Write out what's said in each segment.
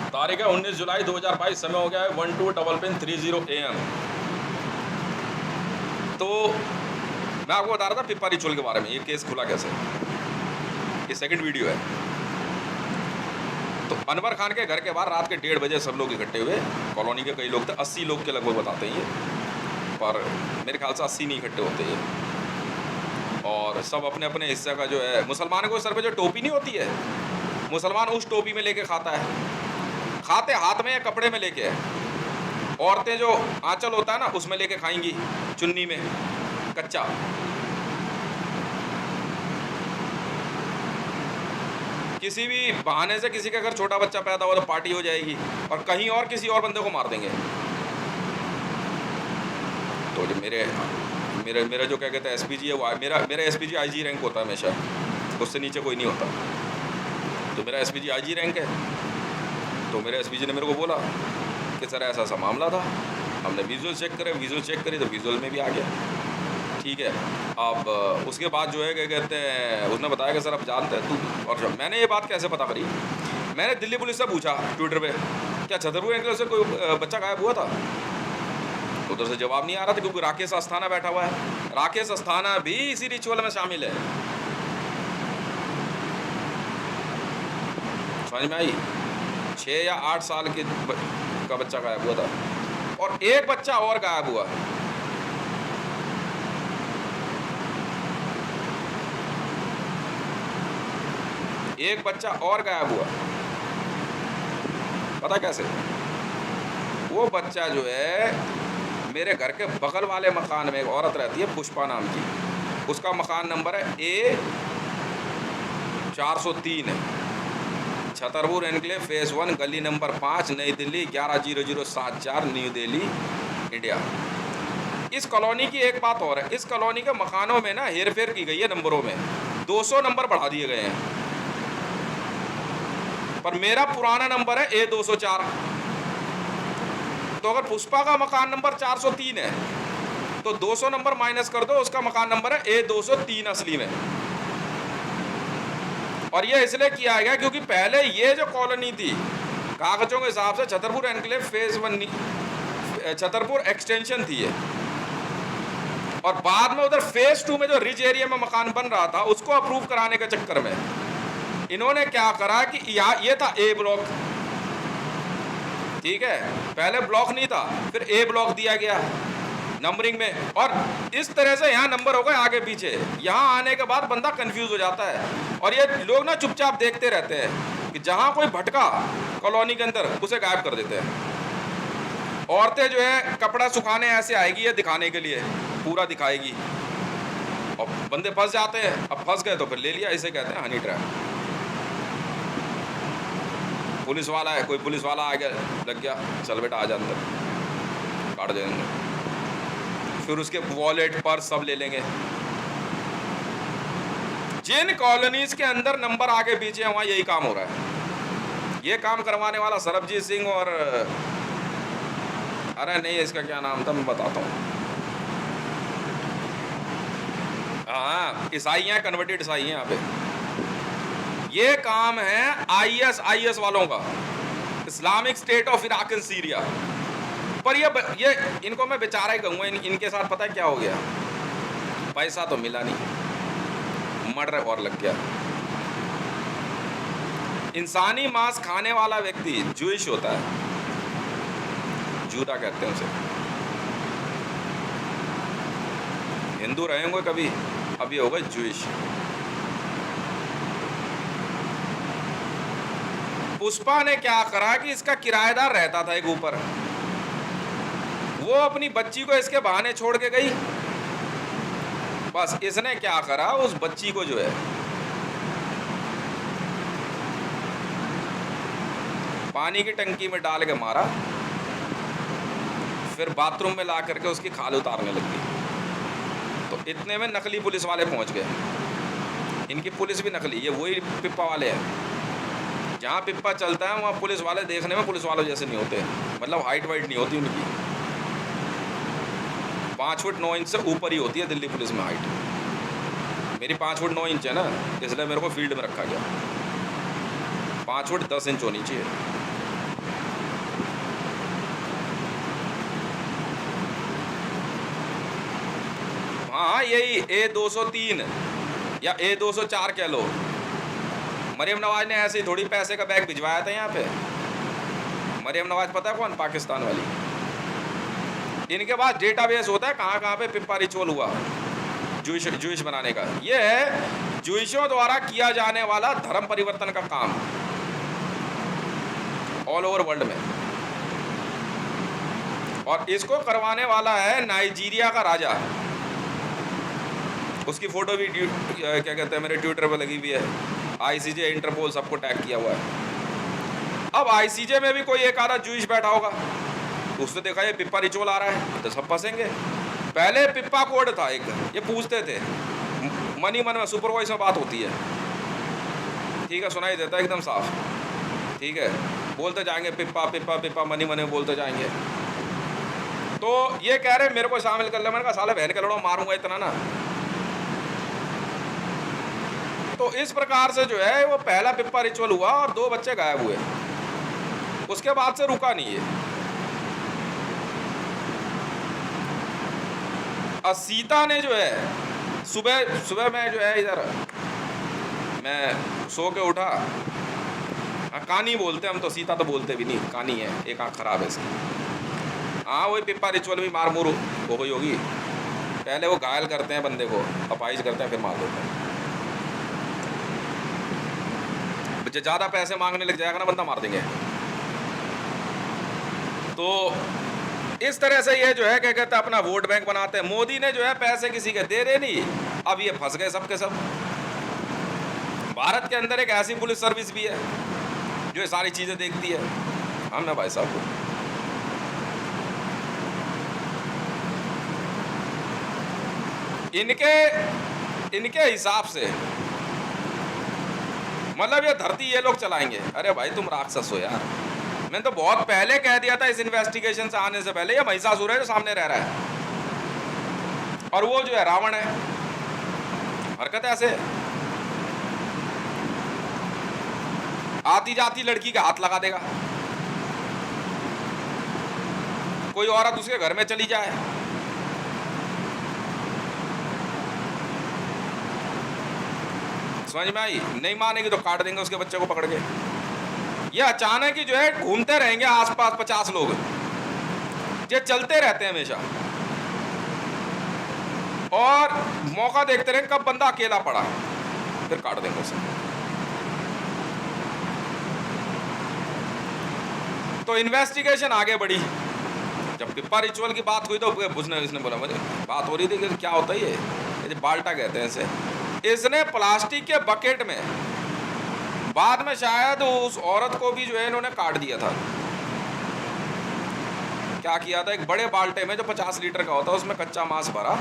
तारीख है 19 जुलाई 2022, समय हो गया है 12:30 AM। तो मैं आपको बता रहा था पिप्पा रिचुअल के बारे में, ये केस खुला कैसे, ये सेकंड वीडियो है। तो अनवर खान के घर के बाहर रात के 1:30 बजे सब लोग इकट्ठे हुए, कॉलोनी के कई लोग थे, 80 लोग के लगभग बताते हैं ये, पर मेरे ख्याल से 80 नहीं इकट्ठे होते ये। और सब अपने अपने हिस्से का जो है, मुसलमानों को सर पे जो टोपी नहीं होती है, मुसलमान उस टोपी में लेके खाता है, खाते हाथ में या कपड़े में लेके है। औरतें जो आंचल होता है ना उसमें लेके खाएंगी, चुन्नी में कच्चा। किसी भी बहाने से किसी के अगर छोटा बच्चा पैदा हो तो पार्टी हो जाएगी और कहीं और किसी और बंदे को मार देंगे। तो जो मेरे मेरे मेरा जो क्या कहते हैं एसपीजी है, वो मेरा एसपीजी आईजी रैंक होता है हमेशा, उससे नीचे कोई नहीं होता। तो मेरा एसपीजी आईजी रैंक है। तो मेरे एसपीजी ने मेरे को बोला कि सर ऐसा ऐसा मामला था, हमने विजुअल चेक करे, विजुअल चेक करी तो विजुअल में भी आ गया, ठीक है। अब उसके बाद जो है क्या कहते हैं, उसने बताया कि सर आप जानते हैं तू, और जब मैंने ये बात कैसे पता करी, मैंने दिल्ली पुलिस से पूछा ट्विटर पे, क्या छतरपुर एनक्लेव से कोई बच्चा गायब हुआ था? उधर से जवाब नहीं आ रहा था, क्योंकि राकेश अस्थाना बैठा हुआ है, राकेश अस्थाना भी इसी रिचुअल में शामिल है। समझ में आई? 6 या 8 साल का बच्चा गायब हुआ था, और एक बच्चा और गायब हुआ। एक बच्चा और गायब हुआ, पता कैसे? वो बच्चा जो है मेरे घर के बगल वाले मकान में एक औरत रहती है पुष्पा नाम की, उसका मकान नंबर है A403 है, छतरपुर एनक्लेव फेज 1 गली नंबर 5 नई दिल्ली 110074 न्यू दिल्ली इंडिया। इस कॉलोनी की एक बात और है, इस कॉलोनी के मकानों में ना हेर फेर की गई है नंबरों में, 200 नंबर बढ़ा दिए गए हैं, पर मेरा पुराना नंबर है A204। तो अगर पुष्पा का मकान नंबर 403 है तो 200 नंबर माइनस कर दो, उसका मकान नंबर है A203 असली में। और ये इसलिए किया गया क्योंकि पहले ये जो कॉलोनी थी कागजों के हिसाब से Chhatarpur enclave phase 1 Chhatarpur extension थी ये, और बाद में उधर फेज 2 में जो रिज एरिया में मकान बन रहा था उसको अप्रूव कराने के चक्कर में इन्होंने क्या करा कि ये था ए ब्लॉक, ठीक है, पहले ब्लॉक नहीं था, फिर ए ब्लॉक दिया गया नंबरिंग में, और इस तरह से यहाँ नंबर हो गए आगे पीछे। यहाँ आने के बाद बंदा कंफ्यूज हो जाता है, और ये लोग ना चुपचाप देखते रहते हैं कि जहाँ कोई भटका कॉलोनी के अंदर उसे गायब कर देते हैं। औरतें जो है कपड़ा सुखाने ऐसे आएगी ये दिखाने के लिए, पूरा दिखाएगी, और बंदे फंस जाते हैं। अब फंस गए तो फिर ले लिया, इसे कहते हैं हनी ट्रैप। पुलिस वाला है, कोई पुलिस वाला आ गया, लग गया, चल बेटा आ जा अंदर, काट देंगे, फिर उसके वॉलेट पर सब ले लेंगे। जिन कॉलोनीज के अंदर नंबर आगे पीछे है वहाँ यही काम हो रहा है। ये काम करवाने वाला सरबजीत सिंह और अरे नहीं इसका क्या नाम था मैं बताता हूँ, हाँ ईसाई हैं, कन्वर्टेड ईसाई हैं यहाँ पे। ये काम है आईएस वालों का, Islamic state of Iraq and Syria. पर ये इनको मैं बेचारा ही कहूँगा, इनके साथ पता है क्या हो गया, पैसा तो मिला नहीं, मर्डर और लग गया। इंसानी मांस खाने वाला व्यक्ति जूइश होता है, जूदा कहते हैं उसे। हिंदू रहेंगे कभी, अभी होगा जूइश। पुष्पा ने क्या करा कि इसका किराएदार रहता था एक ऊपर, वो अपनी बच्ची को इसके बहाने छोड़ के गई, बस इसने क्या करा उस बच्ची को जो है पानी की टंकी में डाल के मारा, फिर बाथरूम में ला करके उसकी खाल उतारने लग गई। तो इतने में नकली पुलिस वाले पहुंच गए, इनकी पुलिस भी नकली, ये वही पिप्पा वाले हैं। जहाँ पिप्पा चलता है वहाँ पुलिस वाले देखने में पुलिस वालों जैसे नहीं होते, मतलब हाइट वाइट नहीं होती उनकी, 5 फुट 9 इंच से ऊपर ही होती है दिल्ली पुलिस में हाइट। मेरी 5 फुट 9 इंच है ना, इसलिए मेरे को फील्ड में रखा गया, 5 फुट 10 इंच होनी चाहिए। हाँ यही A203 या A204 कह लो। मरियम नवाज ने ऐसे ही थोड़ी पैसे का बैग भिजवाया था यहाँ पे। मरियम नवाज पता है कौन? पाकिस्तान वाली। इनके पास डेटाबेस होता है कहाँ कहाँ पे पिप्पा रिचुअल हुआ जूइश बनाने का। ये है जूइशों द्वारा किया जाने वाला धर्म परिवर्तन का काम ऑल ओवर वर्ल्ड में। और इसको करवाने वाला है नाइजीरिया का राजा। उसकी फोटो भी क्या कहते हैं मेरे ट्विटर पे लगी हुई है। ICJ, इंटरपोल सबको टैग किया हुआ है। अब ICJ में भी कोई एक आधा जूइश बैठा होगा, उसने देखा ये पिप्पा रिचुअल आ रहा है तो सब फंसेंगे। पहले पिप्पा कोड था एक, ये पूछते थे मनी मन में, सुपरवाइज में बात होती है, ठीक है, सुनाई देता है एकदम साफ, ठीक है, बोलते जाएंगे पिप्पा पिप्पा पिप्पा, मनी मन में बोलते जाएंगे। तो ये कह रहे मेरे को शामिल कर ले। मैंने कहा साले बहन के लड़ो, मारूंगा इतना ना। तो इस प्रकार से जो है वो पहला पिप्पा रिचुअल हुआ और 2 बच्चे गायब हुए। उसके बाद से रुका नहीं है। और सीता ने जो है सुबह में जो है इधर मैं सो के उठा, कानी बोलते हम तो, सीता तो बोलते भी नहीं, कानी है, एक आँख खराब है इसकी। हाँ वही पिप्पा रिचुअल भी मार मुर हो गई होगी। पहले वो घायल करते हैं बंदे को, अपाइज करते हैं, फिर मार देते हैं। ज़्यादा पैसे मांगने लग जाएगा ना बंदा, मार देंगे। तो इस तरह से ये जो है क्या कहते हैं अपना वोट बैंक बनाते हैं। मोदी ने जो है पैसे किसी के दे रहे नहीं, अब ये फंस गए सब के सब। भारत के अंदर एक ऐसी पुलिस सर्विस भी है जो ये सारी चीज़ें देखती है। हम ना भाई साहब को इनके हिसाब से मतलब ये धरती ये लोग चलाएंगे। अरे भाई तुम राक्षस हो यार। मैंने तो बहुत पहले कह दिया था इस इन्वेस्टिगेशन से आने से पहले, ये महिषासुर है जो सामने रह रहा है और वो जो है रावण है। हरकत ऐसे आती जाती लड़की का हाथ लगा देगा, कोई औरत उसके घर में चली जाए, समझ में आई? नहीं मानेगी तो काट देंगे उसके बच्चे को पकड़ के। ये अचानक ही जो है घूमते रहेंगे आसपास 50 लोग, ये चलते रहते हैं हमेशा और मौका देखते रहेंगे कब बंदा अकेला पड़ा, फिर काट देंगे उसे। तो इन्वेस्टिगेशन आगे बढ़ी। जब पिप्पा रिचुअल की बात हुई तो उसने बोला, मुझे बात हो रही थी कि क्या होता है ये बाल्टा कहते हैं इसे। इसने प्लास्टिक के बकेट में बाद में शायद उस औरत को भी जो है इन्होंने काट दिया था। क्या किया था, एक बड़े बाल्टे में जो 50 लीटर का होता है उसमें कच्चा मांस भरा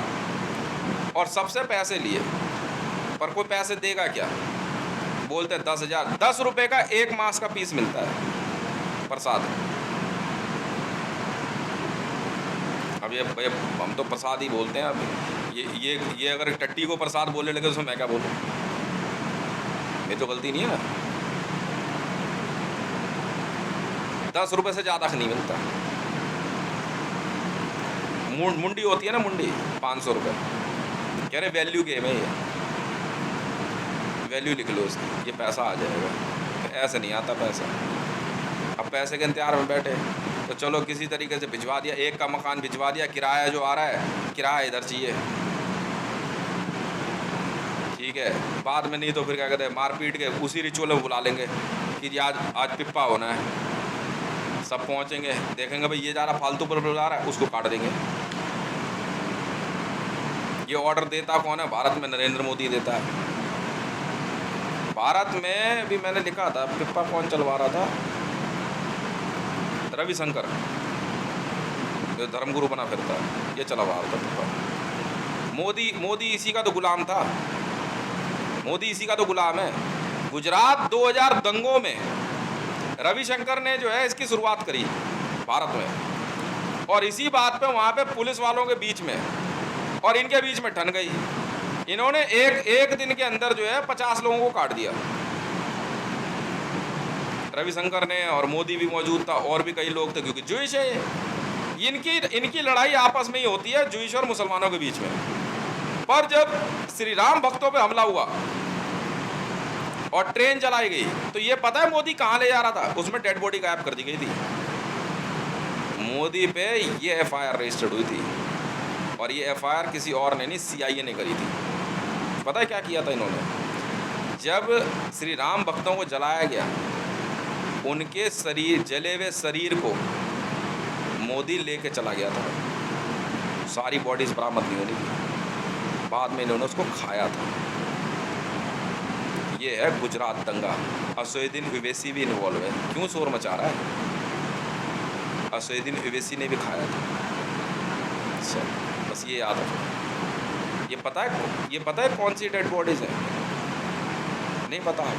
और सबसे पैसे लिए, पर कोई पैसे देगा क्या? बोलते 10,000, 10 रुपए का एक मांस का पीस मिलता है प्रसाद। अब ये हम तो प्रसाद ही बोलते हैं। अब ये अगर टट्टी को प्रसाद बोलने लगे उसमें मैं क्या बोलूँ? ये तो गलती नहीं है ना। 10 रुपए से ज़्यादा नहीं मिलता। मुंडी होती है ना, मुंडी 500 रुपये। कह रहे वैल्यू गेम है ये, वैल्यू लिख लो उसकी, ये पैसा आ जाएगा। ऐसे नहीं आता पैसा। अब पैसे के इंतजार में बैठे तो चलो किसी तरीके से भिजवा दिया, एक का मकान भिजवा दिया, किराया जो आ रहा है किराया इधर चाहिए, ठीक है। बाद में नहीं तो फिर क्या कहते हैं मारपीट के उसी रिचुअल में बुला लेंगे कि जी आज पिप्पा होना है। सब पहुंचेंगे, देखेंगे भाई ये जा रहा फालतू पर बुला रहा है, उसको काट देंगे। ये ऑर्डर देता कौन है? भारत में नरेंद्र मोदी देता है। भारत में भी मैंने लिखा था पिप्पा कौन चलवा रहा था, रविशंकर, जो धर्मगुरु बना फिरता है, ये चलवा रहा था पिप्पा। मोदी इसी का तो गुलाम था, मोदी इसी का तो गुलाम है। गुजरात 2000 दंगों में रविशंकर ने जो है इसकी शुरुआत करी भारत में, और इसी बात पे वहाँ पे पुलिस वालों के बीच में और इनके बीच में ठन गई। इन्होंने एक दिन के अंदर जो है 50 लोगों को काट दिया। रविशंकर ने, और मोदी भी मौजूद था, और भी कई लोग थे, क्योंकि जूइश है ये। इनकी लड़ाई आपस में ही होती है, जूइश और मुसलमानों के बीच में। पर जब श्री राम भक्तों पे हमला हुआ और ट्रेन जलाई गई, तो ये पता है मोदी कहाँ ले जा रहा था? उसमें डेड बॉडी गायब कर दी गई थी। मोदी पे ये FIR रजिस्टर्ड हुई थी, और ये FIR किसी और ने नहीं, CIA ने करी थी। पता है क्या किया था इन्होंने? जब श्री राम भक्तों को जलाया गया, उनके शरीर, जले हुए शरीर को मोदी लेके चला गया था। सारी बॉडीज बरामद नहीं होनी थी, बाद में इन्होंने उसको खाया था। ये है गुजरात दंगा। असदुद्दीन ओवैसी भी इन्वॉल्व है। क्यों शोर मचा रहा है? असदुद्दीन ओवैसी ने भी खाया था। बस ये याद रखो। ये पता है कौन सी डेड बॉडीज हैं? नहीं पता है।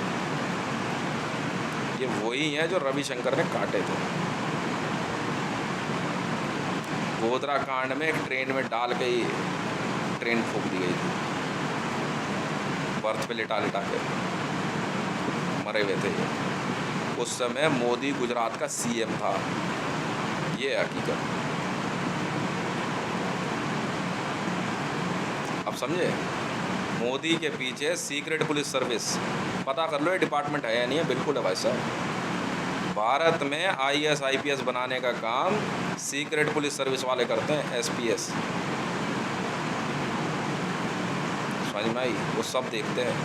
ये वही हैं जो रविशंकर ने काटे थे। गोधरा कांड में एक ट्रेन में डाल के ही ट्रेन फूंक दी गई थी, बर्थ पे लिटा के मरे हुए थे ये। उस समय मोदी गुजरात का CM था। ये है हकीकत। अब समझे? मोदी के पीछे सीक्रेट पुलिस सर्विस, पता कर लो ये डिपार्टमेंट है या नहीं है। बिल्कुल है भाई साहब। भारत में IAS IPS बनाने का काम सीक्रेट पुलिस सर्विस वाले करते हैं, SPS। समझ में आई? वो सब देखते हैं।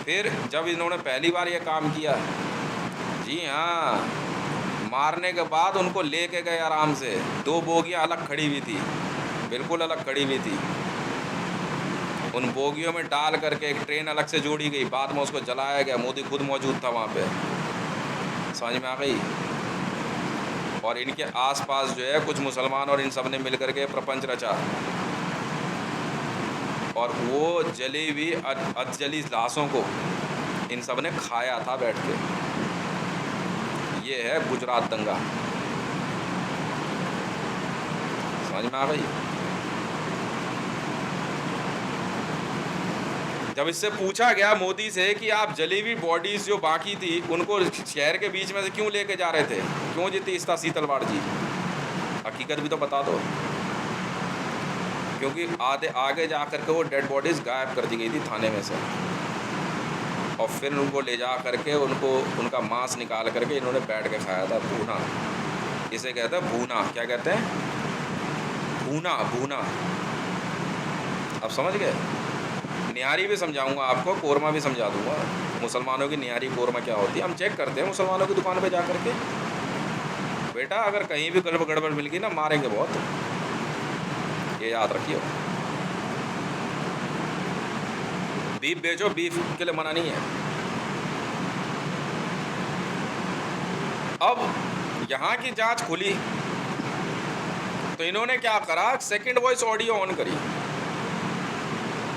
फिर जब इन्होंने पहली बार ये काम किया, जी हाँ, मारने के बाद उनको लेके गए आराम से। 2 बोगियाँ अलग खड़ी हुई थी, बिल्कुल अलग खड़ी हुई थी। उन बोगियों में डाल करके एक ट्रेन अलग से जोड़ी गई। बाद में उसको जलाया गया। मोदी खुद मौजूद था वहाँ पे। समझ में आ गई? और इनके आसपास जो है कुछ मुसलमान और इन सब ने मिलकर के प्रपंच रचा, और वो जली हुई अधजली लाशों को इन सब ने खाया था बैठ के। ये है गुजरात दंगा। समझ में आ गई? जब इससे पूछा गया मोदी से कि आप जली हुई बॉडीज जो बाकी थी उनको शहर के बीच में से क्यों लेके जा रहे थे, क्यों जीती इस्ता शीतलवाड़ जी, हकीकत भी तो बता दो। क्योंकि आगे जा कर के वो डेड बॉडीज गायब कर दी गई थी थाने में से, और फिर उनको ले जा करके उनका मांस निकाल करके इन्होंने बैठ के खाया था। भूना, इसे कहते हैं भूना। क्या कहते हैं? भूना। अब समझ गए? निहारी भी समझाऊंगा आपको, कोरमा भी समझा दूंगा। मुसलमानों की निहारी कोरमा क्या होती है हम चेक करते हैं मुसलमानों की दुकान पे जा करके। बेटा अगर कहीं भी गड़बड़ मिल गई ना, मारेंगे बहुत, ये याद रखिए। बीफ बेचो, बीफ के लिए मना नहीं है। अब यहाँ की जांच खुली तो इन्होंने क्या करा, सेकंड वॉइस ऑडियो ऑन करी।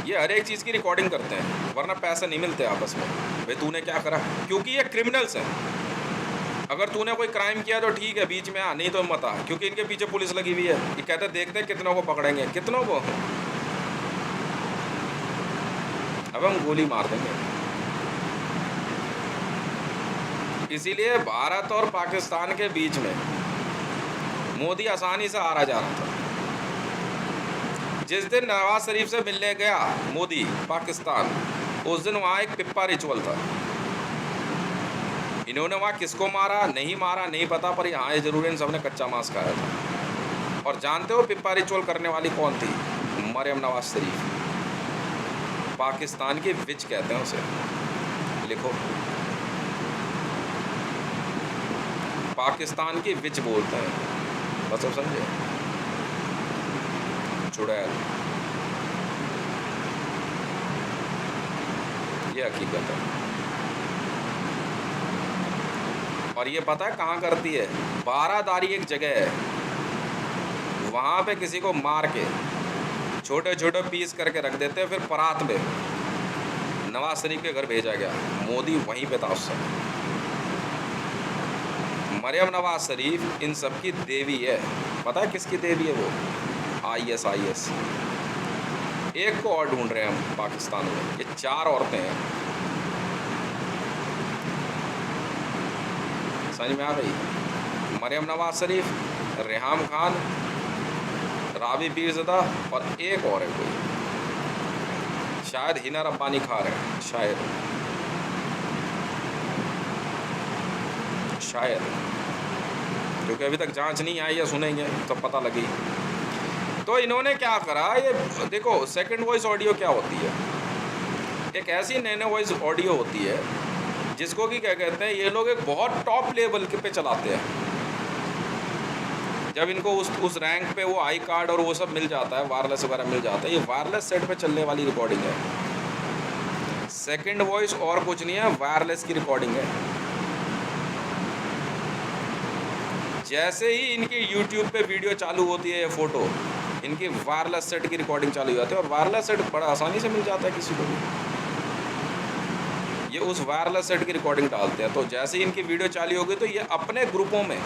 ये हर एक चीज़ की रिकॉर्डिंग करते हैं, वरना पैसे नहीं मिलते आपस में। भाई तूने क्या करा, क्योंकि ये क्रिमिनल्स हैं। अगर तूने कोई क्राइम किया तो ठीक है बीच में आ, नहीं तो मत आ, क्योंकि इनके पीछे पुलिस लगी हुई है। ये कहते हैं देखते हैं कितनों को पकड़ेंगे, कितनों को। अब हम गोली मार देंगे। इसीलिए भारत और पाकिस्तान के बीच में मोदी आसानी से आ रहा जा रहा था। जिस दिन नवाज शरीफ से मिलने गया मोदी पाकिस्तान, उस दिन वहाँ एक पिप्पा रिचुअल था। इन्होंने वहाँ किसको मारा नहीं पता, पर यहाँ ये जरूर इन सब ने कच्चा मांस खाया था। और जानते हो पिप्पा रिचुअल करने वाली कौन थी? मरियम नवाज शरीफ। पाकिस्तान की विच कहते हैं उसे, लिखो, पाकिस्तान की विच बोलते हैं। बस अब समझे? चुड़ैल, ये हकीकत है। और ये पता है कहाँ करती है? बारादारी एक जगह है, वहाँ पे किसी को मार के छोटे छोटे पीस करके रख देते हैं, फिर परात में नवाज शरीफ के घर भेजा गया। मोदी वहीं पे था उस समय। मरियम नवाज शरीफ इन सब की देवी है। पता है किसकी देवी है वो? IS। एक को और ढूंढ रहे हैं हम पाकिस्तान में, ये 4 औरतें हैं। समझ में आ गई? मरियम नवाज शरीफ, रेहाम खान, रावी पीरज़दा और एक और है कोई, शायद हिना रब्बानी खार है, शायद, क्योंकि अभी तक जांच नहीं आई है, सुनेंगे तब पता लगी। तो इन्होंने क्या करा, ये देखो सेकंड वॉइस ऑडियो क्या होती है, एक ऐसी नैनो वॉइस ऑडियो होती है जिसको कि क्या कहते हैं, ये लोग एक बहुत टॉप लेवल के पे चलाते हैं। जब इनको उस रैंक पे वो आई कार्ड और वो सब मिल जाता है, वायरलेस वगैरह मिल जाता है, ये वायरलेस सेट पे चलने वाली रिकॉर्डिंग है। सेकंड वॉइस और कुछ नहीं है, वायरलेस की रिकॉर्डिंग है। जैसे ही इनकी यूट्यूब पे वीडियो चालू होती है, फ़ोटो, इनकी वायरलेस सेट की रिकॉर्डिंग चालू हो जाती है, और वायरलेस सेट बड़ा आसानी से मिल जाता है किसी को भी। ये उस वायरलेस सेट की रिकॉर्डिंग डालते हैं, तो जैसे ही इनकी वीडियो चालू होगी तो ये अपने ग्रुपों में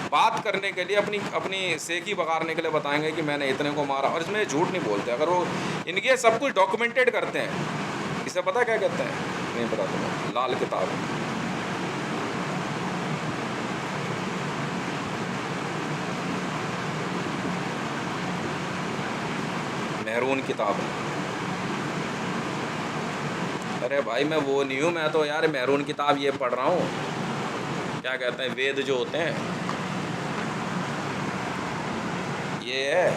बात करने के लिए, अपनी सेकी बगाड़ने के लिए बताएंगे कि मैंने इतने को मारा, और इसमें झूठ नहीं बोलते। अगर वो इनके सब कुछ डॉक्यूमेंटेड करते हैं, इसे पता क्या कहते हैं, नहीं पता तुम्हें, लाल किताब। मेहरून किताब। अरे भाई मैं वो नहीं हूँ, मैं तो यार मेहरून किताब ये पढ़ रहा हूँ, क्या कहते हैं, वेद जो होते हैं, ये है।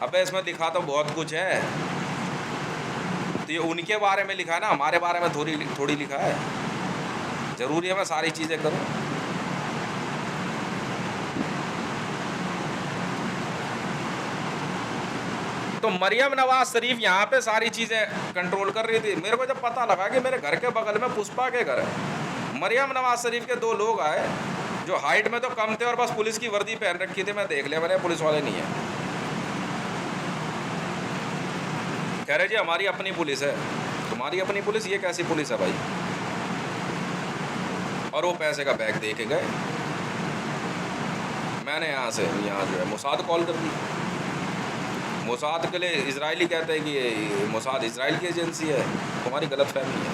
अबे इसमें लिखा तो बहुत कुछ है, तो ये उनके बारे में लिखा है ना, हमारे बारे में थोड़ी लिखा है। ज़रूरी है मैं सारी चीज़ें करूँ? तो मरियम नवाज शरीफ यहाँ पे सारी चीज़ें कंट्रोल कर रही थी। मेरे को जब पता लगा कि मेरे घर के बगल में पुष्पा के घर है, मरियम नवाज शरीफ के 2 लोग आए जो हाइट में तो कम थे और बस पुलिस की वर्दी पहन रखी थी। मैं देख लिया, मैंने पुलिस वाले नहीं है। कह रहे जी हमारी अपनी पुलिस है। तुम्हारी अपनी पुलिस? ये कैसी पुलिस है भाई? और वो पैसे का बैग दे के गए। मैंने यहाँ जो है मोसाद कॉल कर दी। मोसाद के लिए इजरायली कहते हैं कि ये मोसाद इजराइल की एजेंसी है। तुम्हारी गलत फहमी है।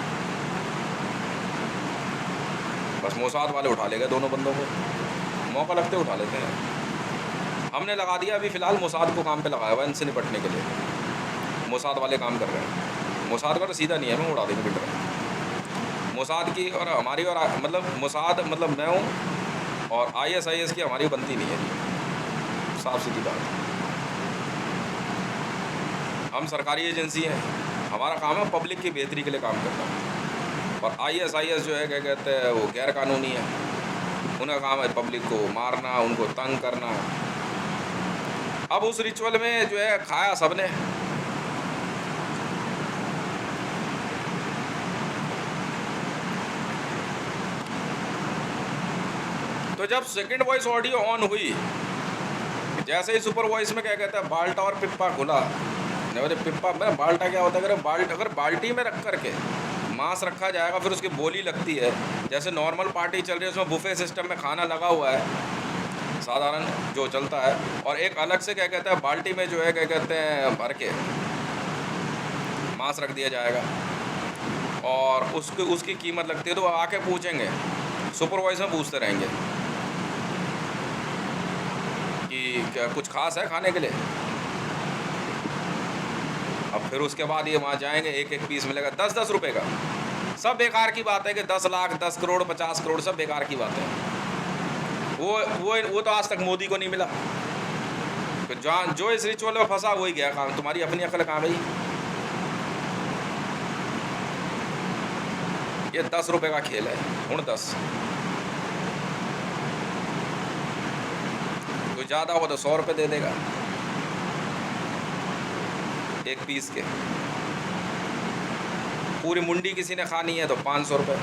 बस मोसाद वाले उठा ले गए दोनों बंदों को, मौका लगते उठा लेते हैं। हमने लगा दिया अभी फ़िलहाल मोसाद को काम पे लगाया हुआ है इनसे निपटने के लिए। मोसाद वाले काम कर रहे हैं। मोसाद का तो सीधा नहीं है, मैं उड़ा देंगे बिल्कुल। मोसाद की और हमारी और मतलब मोसाद मतलब मैं हूँ और ISIS की हमारी बनती नहीं है, साफ सीधी बात। हम सरकारी एजेंसी हैं, हमारा काम है पब्लिक की बेहतरी के लिए काम करना। और ISIS जो है क्या कहते हैं, वो गैर कानूनी है। उनका काम है पब्लिक को मारना, उनको तंग करना। अब उस रिचुअल में जो है खाया सबने। तो जब सेकंड वॉइस ऑडियो ऑन हुई, जैसे ही सुपर वॉइस में क्या कहता है, बाल्टा और पिप्पा खुला। अरे पिप्पा में बाल्टा क्या होता है? अगर बाल्टी में रख करके मांस रखा जाएगा, फिर उसकी बोली लगती है। जैसे नॉर्मल पार्टी चल रही है, उसमें बुफे सिस्टम में खाना लगा हुआ है, साधारण जो चलता है। और एक अलग से क्या कहता है, बाल्टी में जो है क्या कहते हैं, भर के मांस रख दिया जाएगा और उसकी कीमत लगती है। तो आके पूछेंगे, सुपर वॉइस में पूछते रहेंगे कि क्या कुछ खास है खाने के लिए। अब फिर उसके बाद ये वहाँ जाएंगे, एक पीस मिलेगा 10-10 रुपये का। सब बेकार की बात है कि 10 लाख, 10 करोड़, 50 करोड़, सब बेकार की बात है। वो तो आज तक मोदी को नहीं मिला। तो जो इस रिचुअल में फंसा वही गया काम। तुम्हारी अपनी अकल कहाँ गई? ये 10 रुपये का खेल है, उन 10 तो ज़्यादा हो तो 100 रुपये दे देगा एक पीस के। पूरी मुंडी किसी ने खानी है तो 500 रुपये।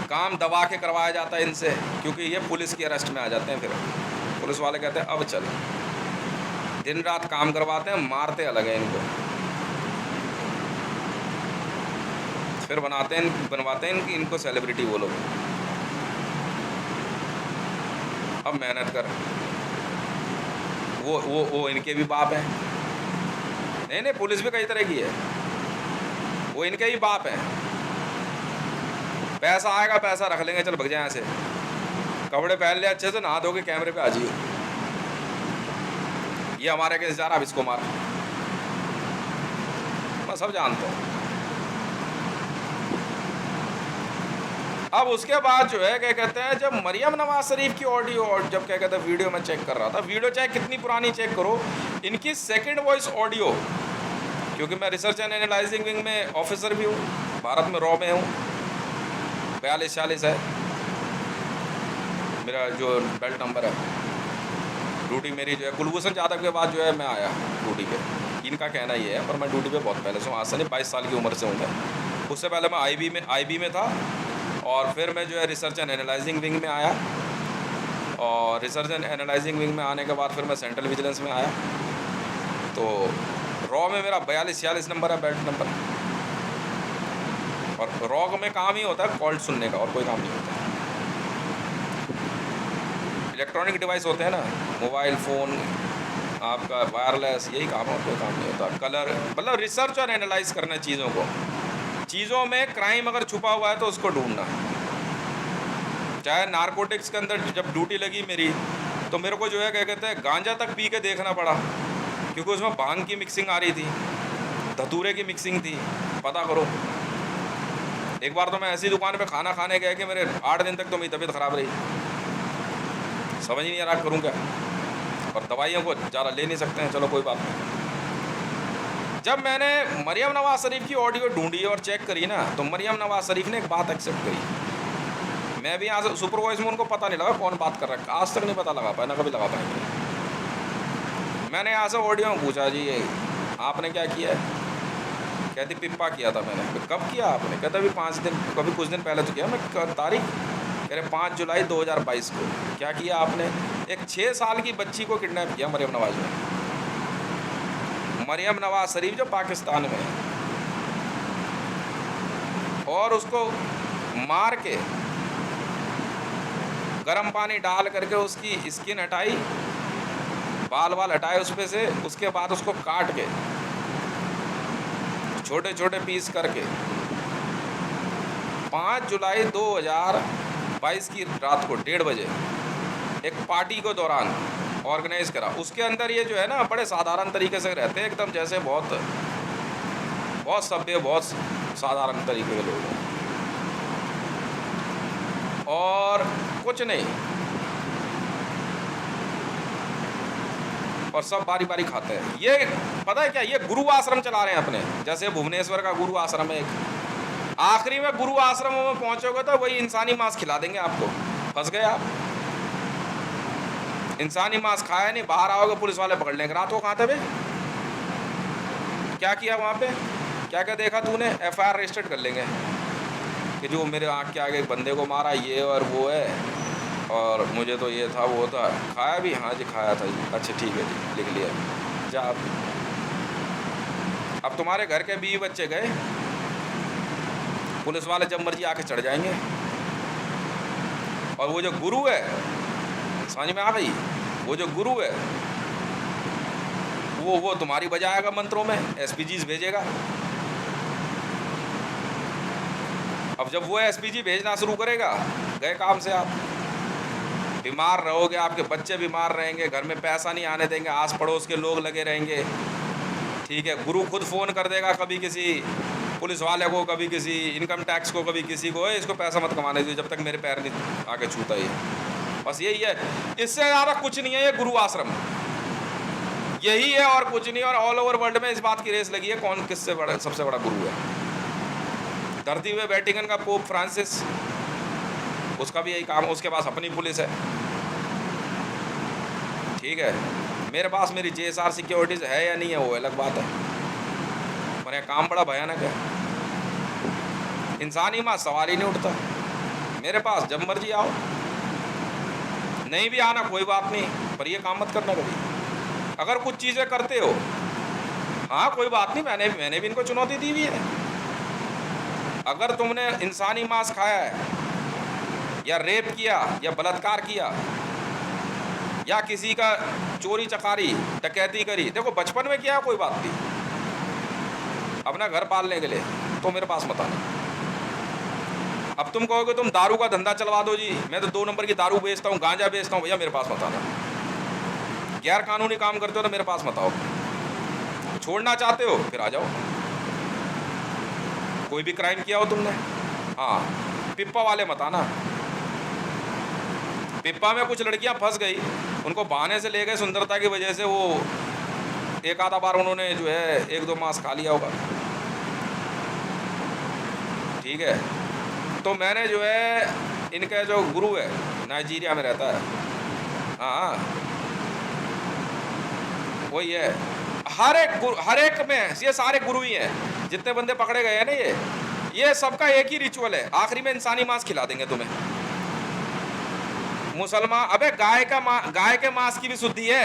काम दबा के करवाया जाता है इनसे, क्योंकि ये पुलिस की अरेस्ट में आ जाते हैं। फिर पुलिस वाले कहते हैं अब चल। दिन रात काम करवाते हैं, मारते अलग हैं इनको। फिर बनवाते हैं इनको सेलिब्रिटी वो लोग। अब मेहनत कर। वो इनके भी बाप हैं। नहीं, पुलिस भी कई तरह की है। वो इनके ही बाप हैं। पैसा आएगा, पैसा रख लेंगे, चल भग जाए यहाँ से, कपड़े पहन ले अच्छे से, नहा धो के कैमरे पे आ जाइए, ये हमारे के जा रहा, अब इसको मार। मैं सब जानता हूँ। अब उसके बाद जो है क्या कहते हैं, जब मरियम नवाज शरीफ की ऑडियो, और जब क्या कहते हैं वीडियो में चेक कर रहा था, वीडियो चाहे कितनी पुरानी चेक करो, इनकी सेकंड वॉइस ऑडियो, क्योंकि मैं रिसर्च एंड एनालाइजिंग विंग में ऑफिसर भी हूँ, भारत में रॉ में हूँ, 42-46 है मेरा जो बेल्ट नंबर है। ड्यूटी मेरी जो है कुलभूषण जाधव के बाद जो है मैं आया ड्यूटी पे, इनका कहना ये है, पर मैं ड्यूटी पे बहुत पहले से हूँ, आज से नहीं 22 साल की उम्र से हूँ मैं। उससे पहले मैं आईबी में था, और फिर मैं जो है रिसर्च एंड एनालाइजिंग विंग में आया, और रिसर्च एंड एनालाइजिंग विंग में आने के बाद फिर मैं सेंट्रल विजिलेंस में आया। तो रॉ में मेरा 42-46 नंबर है बेल्ट नंबर, और रॉ में काम ही होता है कॉल सुनने का, और कोई काम नहीं होता। इलेक्ट्रॉनिक डिवाइस होते हैं ना, मोबाइल फ़ोन आपका वायरलेस, यही काम है, कोई काम नहीं होता। कलर मतलब रिसर्च और एनालाइज करना चीज़ों को, चीज़ों में क्राइम अगर छुपा हुआ है तो उसको ढूंढना। चाहे नारकोटिक्स के अंदर जब ड्यूटी लगी मेरी, तो मेरे को जो है क्या कहते हैं गांजा तक पी के देखना पड़ा, क्योंकि उसमें भांग की मिक्सिंग आ रही थी, धतूरे की मिक्सिंग थी, पता करो। एक बार तो मैं ऐसी दुकान पे खाना खाने गया कि मेरे 8 दिन तक तो मेरी तबीयत ख़राब रही, समझ ही नहीं आ रहा करूँ क्या, और दवाइयों को ज़्यादा ले नहीं सकते हैं, चलो कोई बात नहीं। जब मैंने मरियम नवाज शरीफ की ऑडियो ढूंढी और चेक करी ना, तो मरियम नवाज शरीफ ने एक बात एक्सेप्ट करी। मैं भी यहाँ से सुपर वॉइस में उनको पता नहीं लगा कौन बात कर रहा है, आज तक नहीं पता लगा पाया, ना कभी लगा पाएंगे। मैंने यहाँ से ऑडियो में पूछा, जी ये आपने क्या किया है? कहती पिप्पा किया था मैंने। कब किया आपने? कहता अभी 5 दिन, कभी कुछ दिन पहले तो किया। मैं तारीख कह रहे 5 जुलाई 2022 को। क्या किया आपने? एक 6 साल की बच्ची को किडनैप किया मरियम नवाज ने। मरियम नवाज शरीफ जो पाकिस्तान में है, और उसको मार के गर्म पानी डाल करके उसकी स्किन हटाई, बाल हटाए उस पे से, उसके बाद उसको काट के छोटे छोटे पीस करके 5 जुलाई 2022 की रात को 1:30 बजे एक पार्टी के दौरान ऑर्गेनाइज करा। उसके अंदर ये जो है ना बड़े साधारण तरीके से रहते हैं, एकदम जैसे बहुत बहुत सभ्य, बहुत साधारण तरीके के लोग हैं, और कुछ नहीं, और सब बारी बारी खाते हैं। ये पता है क्या, ये गुरु आश्रम चला रहे हैं अपने, जैसे भुवनेश्वर का गुरु आश्रम है एक। आखिरी में गुरु आश्रमों में पहुंचोगे तो वही इंसानी मांस खिला देंगे आपको, फंस गए आप। इंसानी मांस खाया नहीं, बाहर आओगे पुलिस वाले पकड़ लेंगे। रात को कहाँ थे बे? क्या किया वहाँ पे? क्या क्या देखा तूने? FIR रजिस्टर्ड कर लेंगे कि जो मेरे आँख के आगे एक बंदे को मारा, ये और वो है, और मुझे तो ये था वो था। खाया भी? हाँ जी खाया था जी। अच्छा ठीक है जी, लिख लिया। जा अब तुम्हारे घर के 20 बच्चे गए, पुलिस वाले जब मर्जी आके चढ़ जाएंगे। और वो जो गुरु है, समझ में आ गई, वो जो गुरु है वो तुम्हारी बजाएगा मंत्रों में, SPGs भेजेगा। अब जब वो SPG भेजना शुरू करेगा, गए काम से आप। बीमार रहोगे, आपके बच्चे बीमार रहेंगे, घर में पैसा नहीं आने देंगे, आस पड़ोस के लोग लगे रहेंगे, ठीक है। गुरु खुद फ़ोन कर देगा, कभी किसी पुलिस वाले को, कभी किसी इनकम टैक्स को, कभी किसी को, इसको पैसा मत कमाने दीजिए जब तक मेरे पैर नहीं आके छूता। ये बस यही है, इससे ज़्यादा कुछ नहीं है। ये गुरु आश्रम यही है और कुछ नहीं। और ऑल ओवर वर्ल्ड में इस बात की रेस लगी है कौन किससे बड़ा, सबसे बड़ा गुरु है। धरती में वेटिकन का पोप फ्रांसिस, उसका भी यही काम, उसके पास अपनी पुलिस है, ठीक है। मेरे पास मेरी JSR सिक्योरिटीज़ है या नहीं है वो अलग बात है, पर यह काम बड़ा भयानक है। इंसानी मां सवाल ही नहीं उठता। मेरे पास जब मर्जी आओ, नहीं भी आना कोई बात नहीं, पर ये काम मत करना कभी। अगर कुछ चीज़ें करते हो, हाँ कोई बात नहीं, मैंने भी इनको चुनौती दी हुई है। अगर तुमने इंसानी मांस खाया है, या रेप किया, या बलात्कार किया, या किसी का चोरी चकारी डकैती करी, देखो बचपन में किया कोई बात नहीं, अपना घर पालने के लिए, तो मेरे पास मत आना। अब तुम कहोगे तुम दारू का धंधा चलवा दो जी, मैं तो 2 नंबर की दारू बेचता हूँ, गांजा बेचता हूँ, भैया मेरे पास मत आना। गैर कानूनी काम करते हो तो मेरे पास मत आओ। छोड़ना चाहते हो फिर आ जाओ। कोई भी क्राइम किया हो तुमने, हाँ, पिप्पा वाले मत आना। पिप्पा में कुछ लड़कियां फंस गई, उनको बहाने से ले गए सुंदरता की वजह से, वो एक आधा बार उन्होंने जो है 1-2 मास खा लिया होगा, ठीक है। तो मैंने जो है, इनका जो गुरु है नाइजीरिया में रहता है, हाँ वही है, हर एक में ये सारे गुरु ही हैं जितने बंदे पकड़े गए हैं ना, ये सबका एक ही रिचुअल है, आखिरी में इंसानी मांस खिला देंगे तुम्हें। मुसलमान, अबे गाय के मांस की भी शुद्धि है,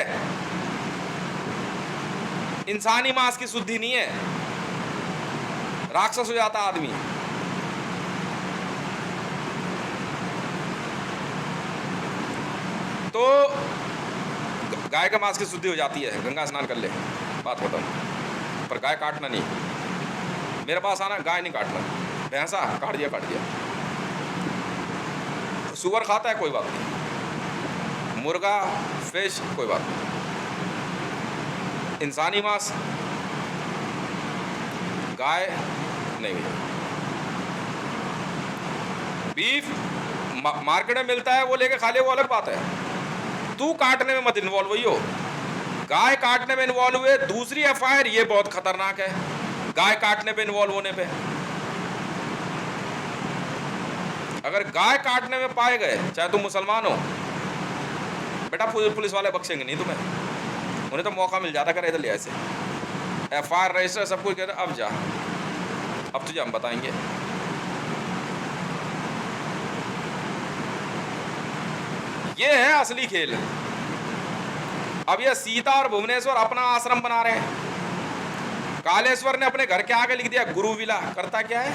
इंसानी मांस की शुद्धि नहीं है, राक्षस हो जाता आदमी। तो गाय के मांस की शुद्धि हो जाती है, गंगा स्नान कर ले, बात खत्म। पर गाय काटना नहीं, मेरे पास आना, गाय नहीं काटना, भैंसा काट दिया। सुअर खाता है कोई बात नहीं, मुर्गा, फिश कोई बात नहीं, इंसानी मांस गाय नहीं भैया। बीफ मार्केट में मिलता है, वो लेके खा ले, वो अलग बात है, तू काटने में मत इन्वॉल्व हुई हो। गाय काटने में इन्वॉल्व हुए, दूसरी एफआईआर, ये बहुत खतरनाक है, गाय काटने पे इन्वॉल्व होने पे। अगर गाय काटने में पाए गए, चाहे तुम मुसलमान हो, बेटा पुलिस वाले बख्शेंगे नहीं तुम्हें, उन्हें तो मौका मिल जाता, करे इधर ले ऐसे एफआईआर रजिस्टर सब कुछ कहते, अब जा, अब तुझे हम बताएंगे। ये है असली खेल। अब ये सीता और भुवनेश्वर अपना आश्रम बना रहे हैं, कालेश्वर ने अपने घर के आगे लिख दिया गुरु विला, करता क्या है,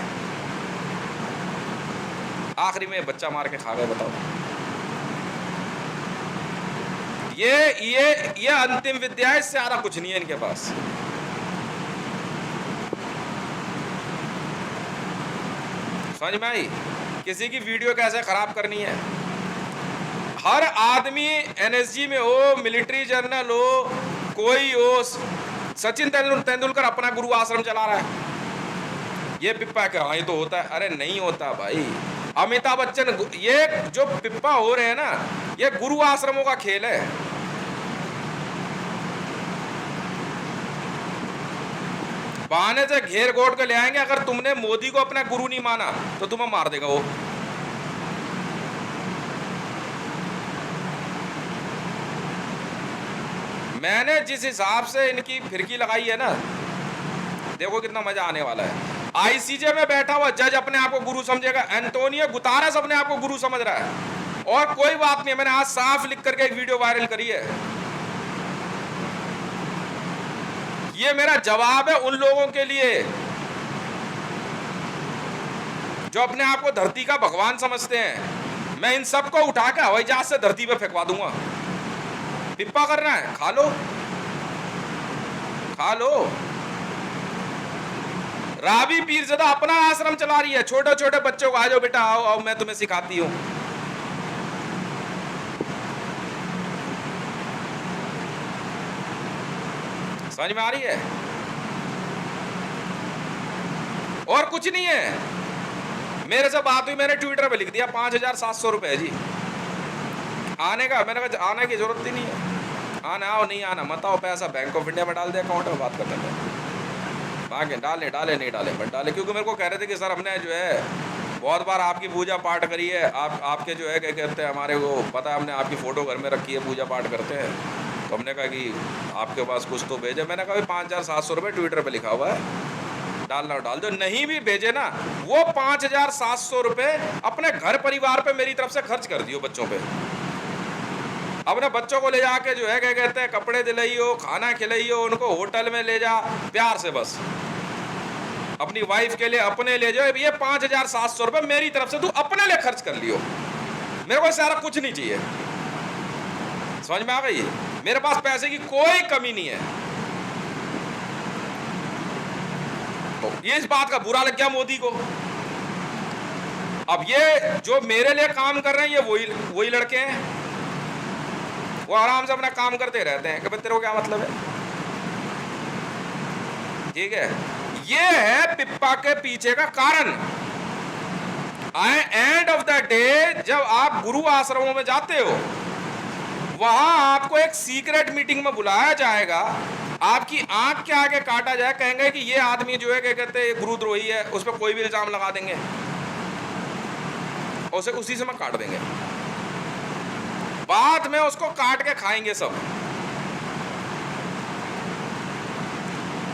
आखिरी में बच्चा मार के खा गए, बताओ। ये अंतिम विद्या है, इससे ज्यादा कुछ नहीं है इनके पास। समझ में आई किसी की वीडियो कैसे खराब करनी है। हर आदमी एनएसजी में हो, मिलिट्री जर्नल हो, कोई हो, सचिन तेंदुलकर अपना गुरु आश्रम चला रहा है, ये पिप्पा क्या, हाँ ये तो होता है, अरे नहीं होता भाई। अमिताभ बच्चन, ये जो पिप्पा हो रहे हैं ना, ये गुरु आश्रमों का खेल है। बहाने से घेर घोट के ले आएंगे, अगर तुमने मोदी को अपना गुरु नहीं माना तो तुम्हें मार देगा वो। मैंने जिस हिसाब से इनकी फिरकी लगाई है ना, देखो कितना मजा आने वाला है। आईसीजे में बैठा हुआ जज अपने आप को गुरु समझेगा, एंटोनियो गुतारेस अपने आप को गुरु समझ रहा है, और कोई बात नहीं। मैंने आज साफ लिख करके एक वीडियो वायरल करी है। ये मेरा जवाब है उन लोगों के लिए जो अपने आप को धरती का भगवान समझते हैं। मैं इन सबको उठा के हवाई जहाज से धरती पे फेंकवा दूंगा। पिप्पा करना है, खा लो, खा लो। राबी पीरज़दा अपना आश्रम चला रही है, छोटे छोटे बच्चों को, आ जाओ बेटा, आओ आओ, मैं तुम्हें सिखाती हूं। समझ में आ रही है? और कुछ नहीं है। मेरे से बात हुई, मैंने ट्विटर पे लिख दिया 5,700 रुपए जी आने का। मैंने कहा आने की जरूरत ही नहीं है, आना आओ, नहीं आना मत आओ, पैसा बैंक ऑफ इंडिया में डाल दे अकाउंट में, बात करते हैं। बाकी डाले नहीं डाले मत डाले, क्योंकि मेरे को कह रहे थे कि सर हमने जो है बहुत बार आपकी पूजा पाठ करी है, आपके जो है क्या कहते हैं, हमारे को पता है, हमने आपकी फ़ोटो घर में रखी है, पूजा पाठ करते हैं, तो हमने कहा कि आपके पास कुछ तो भेजे। मैंने कहा 5,700 रुपये ट्विटर पर लिखा हुआ है, डालना डाल दो। नहीं भी भेजे ना, वो 5,700 रुपये अपने घर परिवार पे मेरी तरफ से खर्च कर दियो, बच्चों पे। अपने बच्चों को ले जाके जो है क्या कहते हैं, कपड़े दिलाइयो, खाना खिलाइयो, उनको होटल में ले जा प्यार से, बस अपनी वाइफ के लिए, अपने ले जाओ। ये 5,700 रुपये मेरी तरफ से तू अपने लिए खर्च कर लियो, मेरे को सारा कुछ नहीं चाहिए। समझ में आ गई? मेरे पास पैसे की कोई कमी नहीं है। तो ये इस बात का बुरा लग गया मोदी को, अब ये जो मेरे लिए काम कर रहे हैं, ये वही लड़के हैं, वो आराम से अपना काम करते रहते हैं कि भाई तेरे को क्या मतलब है। ठीक है, ये है पिप्पा के पीछे का कारण। एंड ऑफ द डे जब आप गुरु आश्रमों में जाते हो, वहां आपको एक सीक्रेट मीटिंग में बुलाया जाएगा, आपकी आंख के आगे काटा जाए, कहेंगे कि ये आदमी जो है क्या कहते हैं गुरुद्रोही है, उस पर कोई भी इल्जाम लगा देंगे, उसे उसी से मैं काट देंगे, बाद में उसको काट के खाएंगे सब।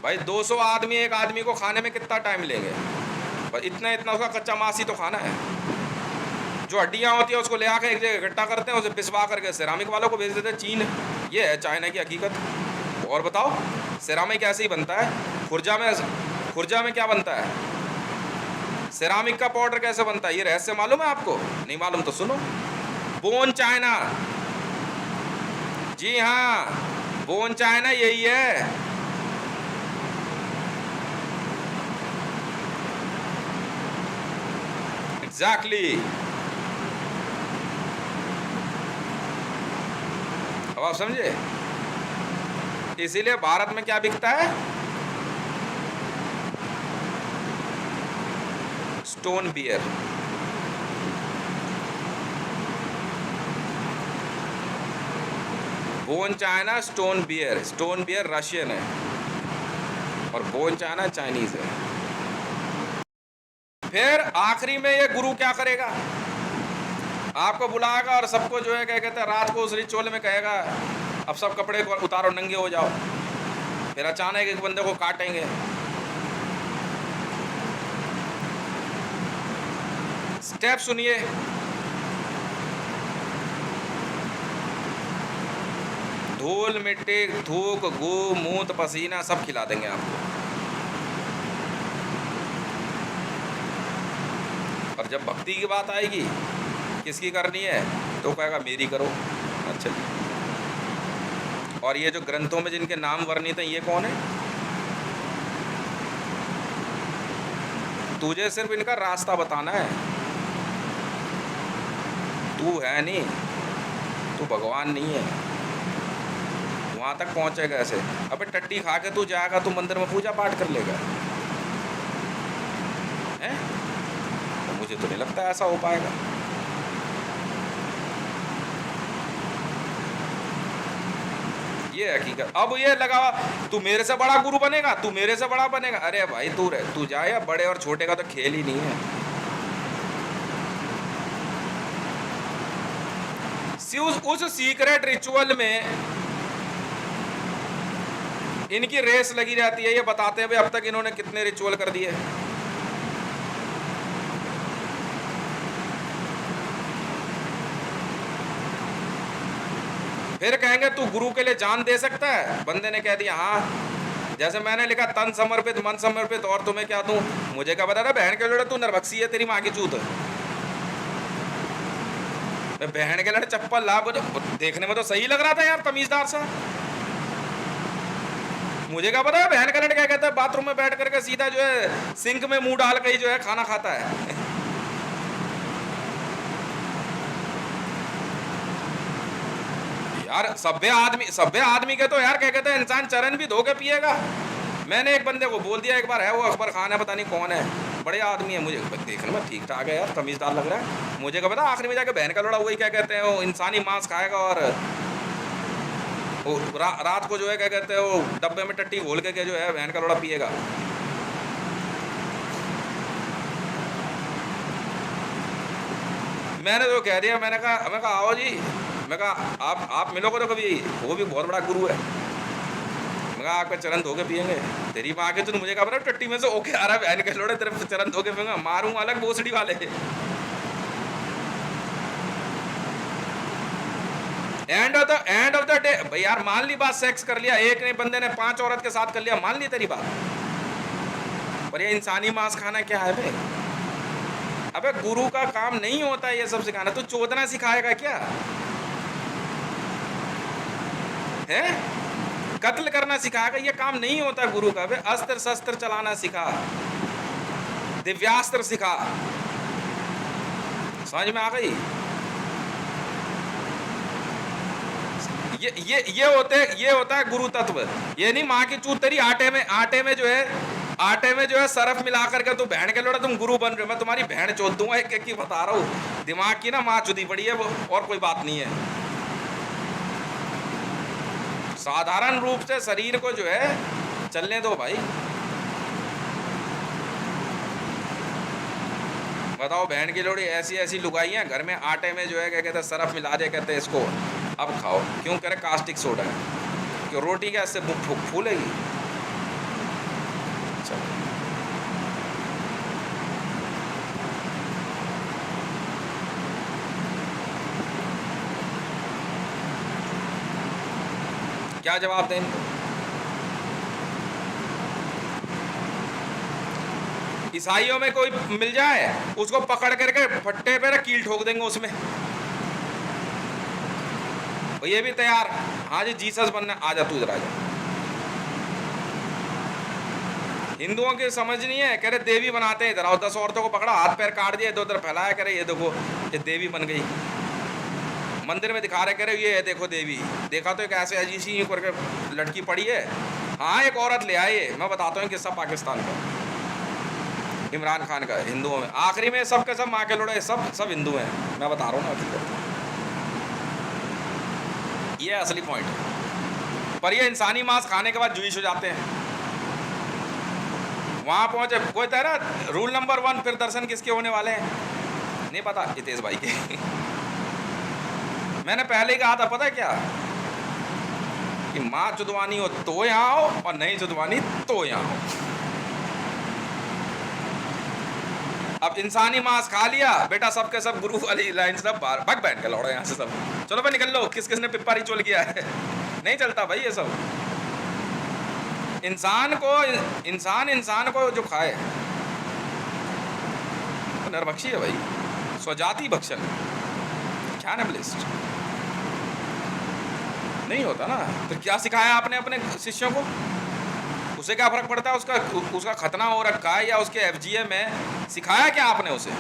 भाई 200 आदमी एक आदमी को खाने में कितना टाइम लेंगे, पर इतना इतना उसका कच्चा मांस ही तो खाना है। जो हड्डियां होती है उसको ले आकर एक जगह इकट्ठा करते हैं, उसे पिसवा करके सिरामिक वालों को भेज देते हैं चीन। ये है चाइना की हकीकत। और बताओ सिरामिक ऐसे ही बनता है। खुर्जा में क्या बनता है, सिरामिक का पाउडर कैसे बनता है, ये रहस्य मालूम है आपको? नहीं मालूम तो सुनो। बोन चाइना, जी हाँ बोन चाइना यही है। एग्जैक्टली। अब आप समझे? इसीलिए भारत में क्या बिकता है, stoneware. Bone china stoneware, stoneware Russian है और बोन चाइना चाइनीज है। फिर आखिरी में ये गुरु क्या करेगा, आपको बुलाएगा और सबको जो है क्या कहते हैं रात को उस रिचुअल में कहेगा अब सब कपड़े को उतारो, नंगे हो जाओ। फिर अचानक एक बंदे को काटेंगे। स्टेप सुनिए। धूल मिट्टी थूक गू मूत पसीना सब खिला देंगे आपको। और जब भक्ति की बात आएगी, किसकी करनी है, तो कहेगा मेरी करो। अच्छा जी। और ये जो ग्रंथों में जिनके नाम वर्णित हैं, ये कौन है? तुझे सिर्फ इनका रास्ता बताना है। तू है नहीं, तू भगवान नहीं है, वहां तक पहुंचेगा ऐसे। अबे टट्टी खा के तू जाएगा, तू मंदिर में पूजा पाठ कर लेगा हैं? तो मुझे तो नहीं लगता ऐसा हो पाएगा। ये हकीकत। अब ये लगा तू मेरे से बड़ा गुरु बनेगा, तू मेरे से बड़ा बनेगा। अरे भाई तू जाए, या बड़े और छोटे का तो खेल ही नहीं है। उस सीक्रेट रिचुअल में इनकी रेस लगी रहती है। ये बताते हैं भाई अब तक इन्होंने कितने रिचुअल कर दिए। फिर कहेंगे तू गुरु के लिए जान दे सकता है। बंदे ने कह दिया हाँ, जैसे मैंने लिखा तन समर्पित मन समर्पित, और तुम्हें क्या दूं? मुझे क्या बता रहा बहन के लड़े, तू नरभक्षी है, तेरी माँ की चूत। बहन के लड़े चप्पल ला, देखने में तो सही लग रहा था यार, तमीजदार सा। मुझे क्या पता है बहन का लड़का क्या कहता है, बाथरूम में बैठ करके सीधा जो है सिंक में मुंह डाल के ही जो है खाना खाता है। यार सभ्य आदमी के तो यार क्या कहते हैं इंसान चरण भी धो के पिएगा। मैंने एक बंदे को बोल दिया एक बार, है वो अकबर खान है, पता नहीं कौन है, बढ़िया आदमी है, मुझे देखने में ठीक ठाक है यार, तमीजदार लग रहा है। मुझे क्या पता आखिरी में जाके बहन का लड़ा वही क्या कहते हैं वो इंसानी मांस खाएगा और वो रात को जो है क्या कहते हैं वो डब्बे में टट्टी घोल के जो है बहन का लोड़ा पिएगा। मैंने तो कह दिया, मैंने कहा आओ जी, मैं कहा आप मिलोगे तो कभी, वो भी बहुत बड़ा गुरु है। मैं कहा आपका चरण धो के पियेंगे। तेरी माँ के, तूने मुझे कहा पता टट्टी में से ओके आ रहा है बहन के लोड़े, तेरे चरण धो के पियेंगे, मारूंगा अलग बोसड़ी वाले। एंड ऑफ द डे भाई यार, मान ली बात सेक्स कर लिया, एक ने बंदे ने 5 औरत के साथ कर लिया, मान ली तेरी बात, पर ये इंसानी मांस खाना क्या है भाई? अबे गुरु का काम नहीं होता ये सब सिखाना। तू चोदना सिखाएगा क्या है? कत्ल करना सिखाएगा? ये काम नहीं होता गुरु का। भाई अस्त्र शस्त्र चलाना सिखा, दिव्यास्त्र सिखा, समझ में आ गई? ये होता है गुरु तत्व। ये नहीं माँ की चूत तेरी आटे में जो है सरफ मिला करके तू बहन के लोड़ा तुम गुरु बन रहे हो। मैं तुम्हारी बहन चोद दूंगा एक एक की बता रहा हूँ। दिमाग की ना माँ चुदी पड़ी है वो, और कोई बात नहीं है। साधारण रूप से शरीर को जो है चलने दो भाई। बताओ बहन की लोड़ी ऐसी ऐसी लुगाइयाँ घर में आटे में जो है क्या कहते हैं सरफ मिला दे, कहते हैं इसको अब खाओ। क्यों? करे कास्टिक सोडा है। क्यों? रोटी क्या इससे फूलेगी? क्या जवाब दें इनको? ईसाइयों में कोई मिल जाए उसको पकड़ करके फट्टे पे कील ठोक देंगे उसमें। ये भी तैयार, हाँ जी जीसस बनना, आ जा तू इधर आ जा। हिंदुओं की समझ नहीं है, कह रहे देवी बनाते हैं इधर आओ। 10 औरतों को पकड़ा, हाथ पैर काट दिया, इधर उधर फैलाया, करे ये देखो ये देवी बन गई। मंदिर में दिखा रहे, कह रहे ये देखो देवी। देखा तो एक ऐसे अजीब सी करके लड़की पड़ी है। हाँ एक औरत ले आए। मैं बताता हूँ किस्सा पाकिस्तान का, इमरान खान का, हिंदुओं में। आखिरी में सब के सब माँ के लोड़े सब हिंदू हैं। मैं बता रहा हूँ ना, ये असली पॉइंट है। पर ये इंसानी मांस खाने के बाद जूइश हो जाते हैं। वहां पहुंचे कोई तेरा रूल नंबर 1, फिर दर्शन किसके होने वाले हैं नहीं पता, हितेश भाई के। मैंने पहले ही कहा था, पता है क्या, कि माँ चुदवानी हो तो यहाँ आओ और नहीं चुदवानी तो यहाँ आओ। अब इंसानी मांस खा लिया बेटा, सबके सब गुरु वाली लाइन सब बाहर भग बैठ के लौड़े यहाँ से सब। चलो भाई निकल लो, किसने पिप्पारी चोल किया है। नहीं चलता भाई ये सब। इंसान को जो खाए तो नरभक्षी है भाई, स्वजाति भक्षण, कैनिबलिस्ट नहीं होता ना। फिर क्या सिखाया आपने अपने शिष्यों को? उसे क्या फर्क पड़ता है उसका खतना हो रखा है या उसके एफजीए में सिखाया क्या आपने उसे?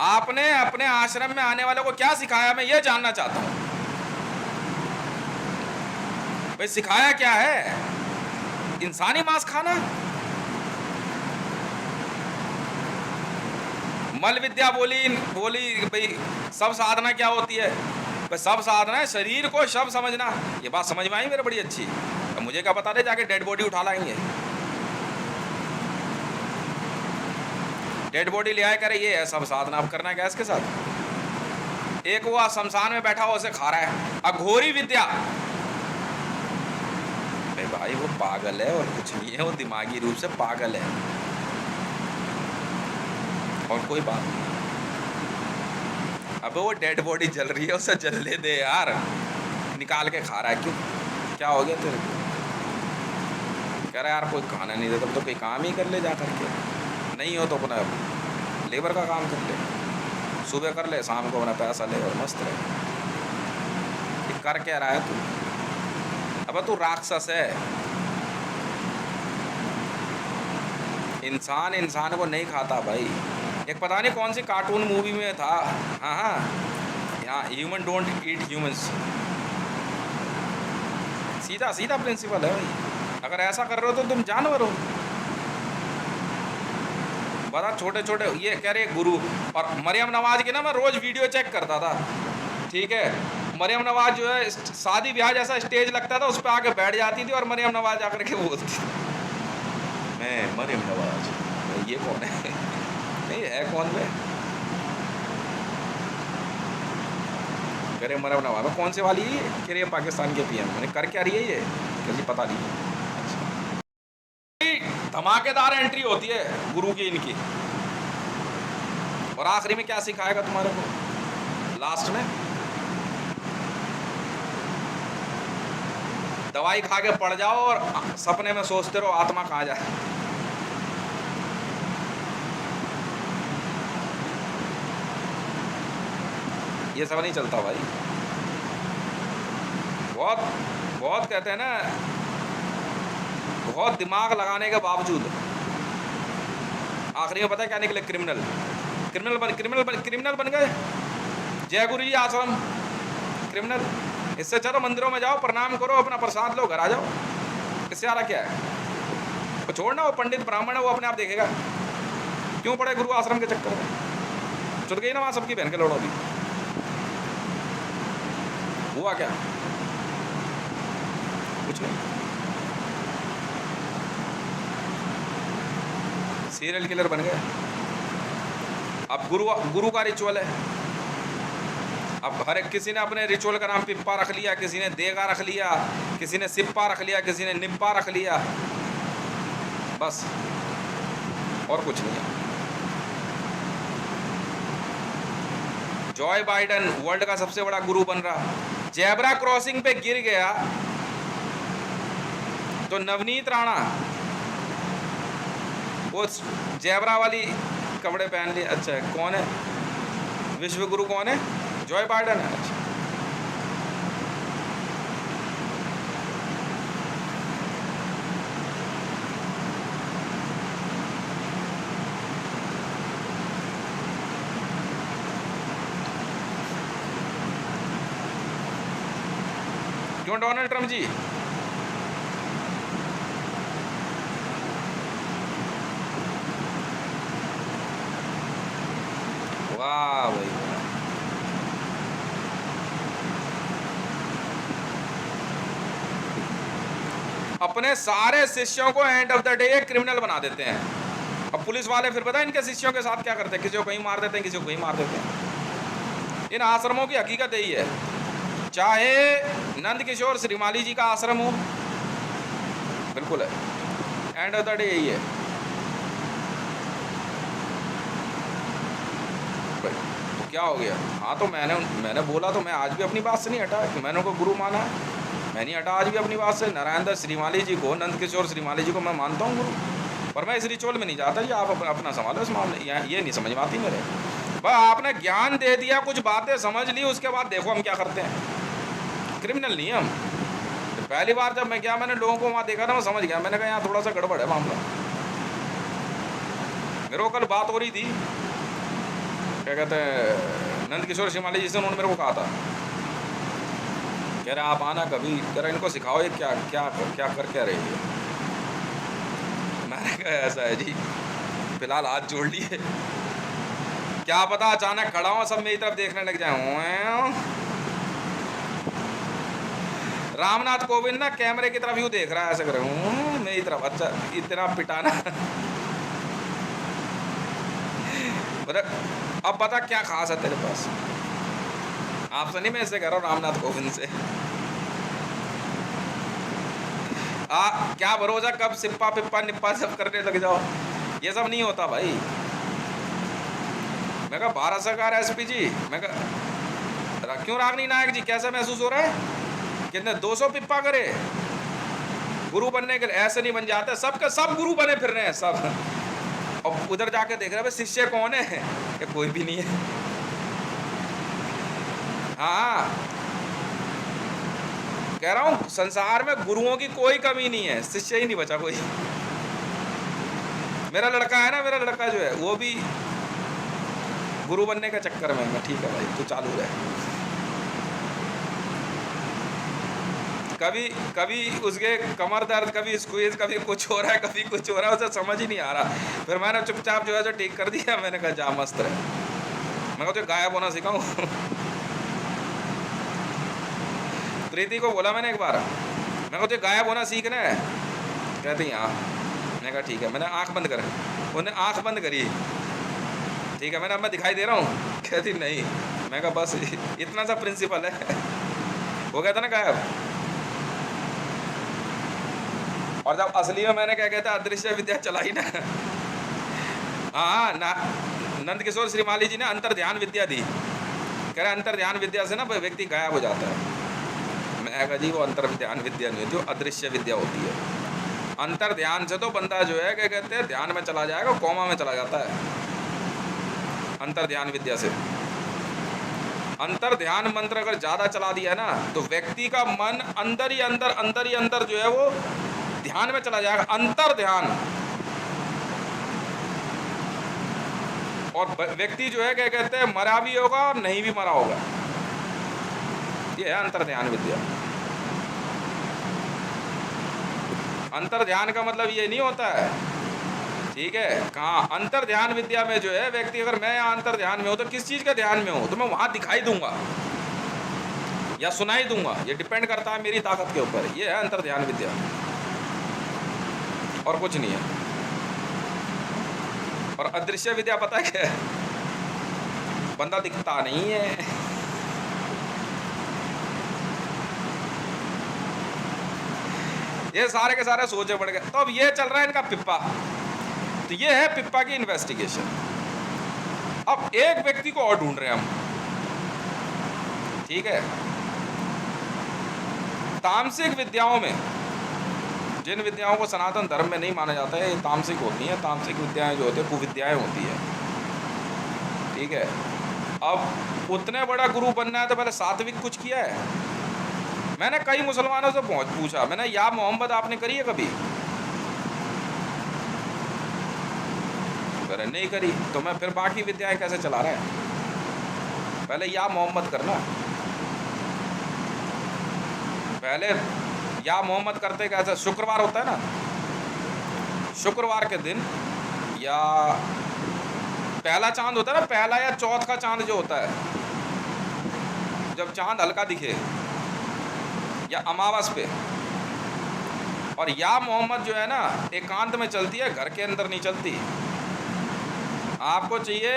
आपने अपने आश्रम में आने वालों को क्या सिखाया, मैं ये जानना चाहता हूं भाई। सिखाया क्या है? इंसानी मांस खाना? मल विद्या बोली भाई सब साधना क्या होती है? भाई सब साधना है शरीर को शब समझना। ये बात समझ में आई मेरे बड़ी अच्छी। अब मुझे क्या बता दे, जाके डेड बॉडी उठा लाएंगे। डेड बॉडी ले आए, करे ये है सब साधना। अब करना है क्या इसके साथ? एक वो शमशान में बैठा हुआ उसे खा रहा है अघोरी विद्या। भाई वो पागल है और कुछ नहीं है, वो दिमागी रूप से पागल है और कोई बात नहीं। अब वो डेड बॉडी जल रही है, उसे जलने दे यार। निकाल के खा रहा है, क्यों? क्या हो गया तेरे को? कह रहा यार कोई खाना नहीं देता तो कोई काम ही कर ले जा करके। नहीं हो तो अपना लेबर का काम कर ले, सुबह कर ले, शाम को अपना पैसा ले और मस्त रहे। कर क्या रहा है तू? अब तू राक्षस है। इंसान को नहीं खाता भाई। एक पता नहीं कौन सी कार्टून मूवी में था, हाँ यहाँ ह्यूमन डोंट ईट ह्यूमंस। सीधा प्रिंसिपल है भाई। अगर ऐसा कर रहे हो तो तुम जानवर हो। बड़ा छोटे ये कह रहे गुरु। और मरियम नवाज की ना मैं रोज वीडियो चेक करता था, ठीक है। मरियम नवाज जो है शादी ब्याह जैसा स्टेज लगता था, उस पर आके बैठ जाती थी और मरियम नवाज आकर के बोलती थी, मैं मरियम नवाज। ये कौन है? नहीं है कौन में? करे मरियम नवाज कौन से वाली है? कह रही है पाकिस्तान के पीएम। मैंने कर क्या रही है ये? किसी पता नहीं। धमाकेदार एंट्री होती है गुरु की इनकी। और आखिरी में क्या सिखाएगा तुम्हारे को? लास्ट में दवाई खा के पड़ जाओ और सपने में सोचते रहो आत्मा कहाँ जाए। ये सब नहीं चलता भाई। बहुत कहते हैं ना, बहुत दिमाग लगाने के बावजूद आखिरी में पता है क्या निकले? क्रिमिनल बन गए। जय गुरु जी आश्रम क्रिमिनल। इससे चलो मंदिरों में जाओ, प्रणाम करो, अपना प्रसाद लो, घर आ जाओ। इससे आ रहा क्या है? वो छोड़ना, वो पंडित ब्राह्मण है, वो अपने आप देखेगा। क्यों पड़े गुरु आश्रम के चक्कर में? चुट गई ना वहाँ सबकी बहन के लोड़ों भी। हुआ क्या? कुछ नहीं। सीरियल किलर बन गए। अब गुरु का रिचुअल है। अब हर एक, किसी ने अपने रिचुअल का नाम पिप्पा रख लिया, किसी ने देगा रख लिया, किसी ने सिप्पा रख लिया, किसी ने निप्पा रख लिया, बस और कुछ नहीं है। जॉय बाइडेन वर्ल्ड का सबसे बड़ा गुरु बन रहा, जेब्रा क्रॉसिंग पे गिर गया तो नवनीत राणा वो जेब्रा वाली कपड़े पहन लिए। अच्छा, कौन है विश्व गुरु? कौन है? जॉय बाइडेन है। अच्छा, क्यों डोनाल्ड ट्रम्प जी? वाह भाई वाह। अपने सारे शिष्यों को end of the day criminal बना देते हैं। अब पुलिस वाले फिर पता है इनके शिष्यों के साथ क्या करते हैं? किसी को कहीं मार देते हैं, किसी को कहीं मार देते हैं। इन आश्रमों की हकीकत यही है, चाहे नंद किशोर श्रीमाली जी का आश्रम हो, बिल्कुल है, एंड ऑफ द डे यही है। तो क्या हो गया? हाँ, तो मैंने बोला तो मैं आज भी अपनी बात से नहीं हटा कि मैंने उनको गुरु माना है। मैं नहीं हटा आज भी अपनी बात से। नारायण दास श्रीमाली जी को, नंद किशोर श्रीमाली जी को मैं मानता हूँ गुरु, पर मैं इस रिचुअल में नहीं जाता जी। आप अपना संभालो इस मामले। ये नहीं समझ में आती मेरे। बस आपने ज्ञान दे दिया, कुछ बातें समझ ली, उसके बाद देखो हम क्या करते हैं। क्रिमिनल नहीं हम। तो पहली बार जब मैं गया, मैंने लोगों को वहाँ देखा ना, मैं समझ गया। मैंने कहा यहाँ थोड़ा सा गड़बड़ है मामला। मेरे को कल बात हो रही थी, क्या कहते हैं, नंद किशोर श्रीमाली जी से। उन्होंने मेरे को कहा था, कह रहे आप आना कभी, कह रहे इनको सिखाओ ये क्या क्या क्या कर क्या रही है। मैंने कहा ऐसा है जी, फिलहाल हाथ जोड़ लिए, क्या पता अचानक खड़ा हूँ सब मेरी तरफ देखने लग जाए। रामनाथ कोविंद ना कैमरे की तरफ यूँ देख रहा है, ऐसे कर मेरी तरफ। अच्छा, इतना पिटाना। अब बता क्या खास है तेरे पास? आपसे नहीं, मैं ऐसे कह रहा हूँ रामनाथ कोविंद से। क्या भरोसा कब सिप्पा पिप्पा निप्पा सब करने लग जाओ। ये सब नहीं होता भाई। मैं कहा भारत सरकार एसपीजी, मैं कहा क्यों रागनी नायक जी कैसा महसूस हो रहा है? कितने 200 पिप्पा करे गुरु बनने के लिए? ऐसे नहीं बन जाते। सबके सब गुरु बने फिर रहे हैं सब। और उधर जाके देख रहे हैं शिष्य कौन है? कि कोई भी नहीं है। हाँ, कह रहा हूँ संसार में गुरुओं की कोई कमी नहीं है, शिष्य ही नहीं बचा कोई। मेरा लड़का है ना, मेरा लड़का जो है वो भी गुरु बनने का चक्कर में। मैं ठीक है भाई, तू चालू है। कभी उसके कमर दर्द, कभी स्क्वीज, कभी कुछ हो रहा है, कभी कुछ हो रहा है, उसे समझ ही नहीं आ रहा। फिर मैंने चुपचाप जो है जो ठीक कर दिया। मैंने कहा जा मस्त रहे। मैं कहता गायब होना सिखाऊं। प्रीति को बोला मैंने एक बार, मैं कहता गायब होना सीखना है? कहती हाँ। मैंने कहा ठीक है। मैंने आंख बंद कर, उन्हें आंख बंद करी। ठीक है, मैंने अब मैं दिखाई दे रहा हूँ? कहती नहीं। मैं कहा बस इतना सा प्रिंसिपल है। हो गया था ना गायब। और जब असली में मैंने क्या कहता अदृश्य विद्या चलाई ना, हाँ ना, नंद किशोर श्रीमाली जी ने अंतर ध्यान विद्या दी। कह रहे अंतर ध्यान विद्या से ना व्यक्ति गायब हो जाता है। मैं कहा जी वो अंतर ध्यान विद्या नहीं होती, वो अदृश्य विद्या होती है। अंतर ध्यान से तो बंदा जो है क्या कहते हैं ध्यान में चला जाएगा, कोमा में चला जाता है। अंतर ध्यान विद्या से अंतर ध्यान मंत्र अगर ज़्यादा चला दिया ना तो व्यक्ति का मन अंदर ही अंदर जो है वो ध्यान में चला जाएगा। अंतर ध्यान। और व्यक्ति जो है क्या कहते हैं, मरा भी होगा और नहीं भी मरा होगा। ये है अंतर ध्यान विद्या। अंतर ध्यान का मतलब ये नहीं होता है, ठीक है, कहाँ अंतर ध्यान विद्या में जो है व्यक्ति, अगर मैं यहाँ अंतर ध्यान में हूँ तो किस चीज़ का ध्यान में हूँ, तो मैं वहाँ दिखाई दूंगा या सुनाई दूंगा, ये डिपेंड करता है मेरी ताकत के ऊपर। ये है अंतर ध्यान विद्या, और कुछ नहीं है। और अदृश्य विद्या पता है क्या है? बंदा दिखता नहीं है। ये सारे के सारे सोचे पड़ गए। तो अब ये चल रहा है इनका पिप्पा, तो ये है पिप्पा की इन्वेस्टिगेशन। अब एक व्यक्ति को और ढूंढ रहे हैं हम, ठीक है। तामसिक विद्याओं में, जिन विद्याओं को सनातन धर्म में नहीं माना जाता है, ये तामसिक होती हैं। तामसिक विद्याएं जो होती है कुविद्याएं होती है, ठीक है। अब उतने बड़ा गुरु बनना है तो पहले सात्विक कुछ किया है। मैंने कई मुसलमानों से पूछा, मैंने या मोहम्मद आपने करी है कभी? अरे नहीं करी, तो मैं फिर बाकी विद्याएं कैसे चला रहा है? पहले या मोहम्मद करना, पहले या मोहम्मद करते कैसे? शुक्रवार होता है ना, शुक्रवार के दिन या पहला चांद होता है ना, पहला या चौथ का चांद जो होता है, जब चांद हल्का दिखे, या अमावस पे। और या मोहम्मद जो है ना एकांत में चलती है, घर के अंदर नहीं चलती। आपको चाहिए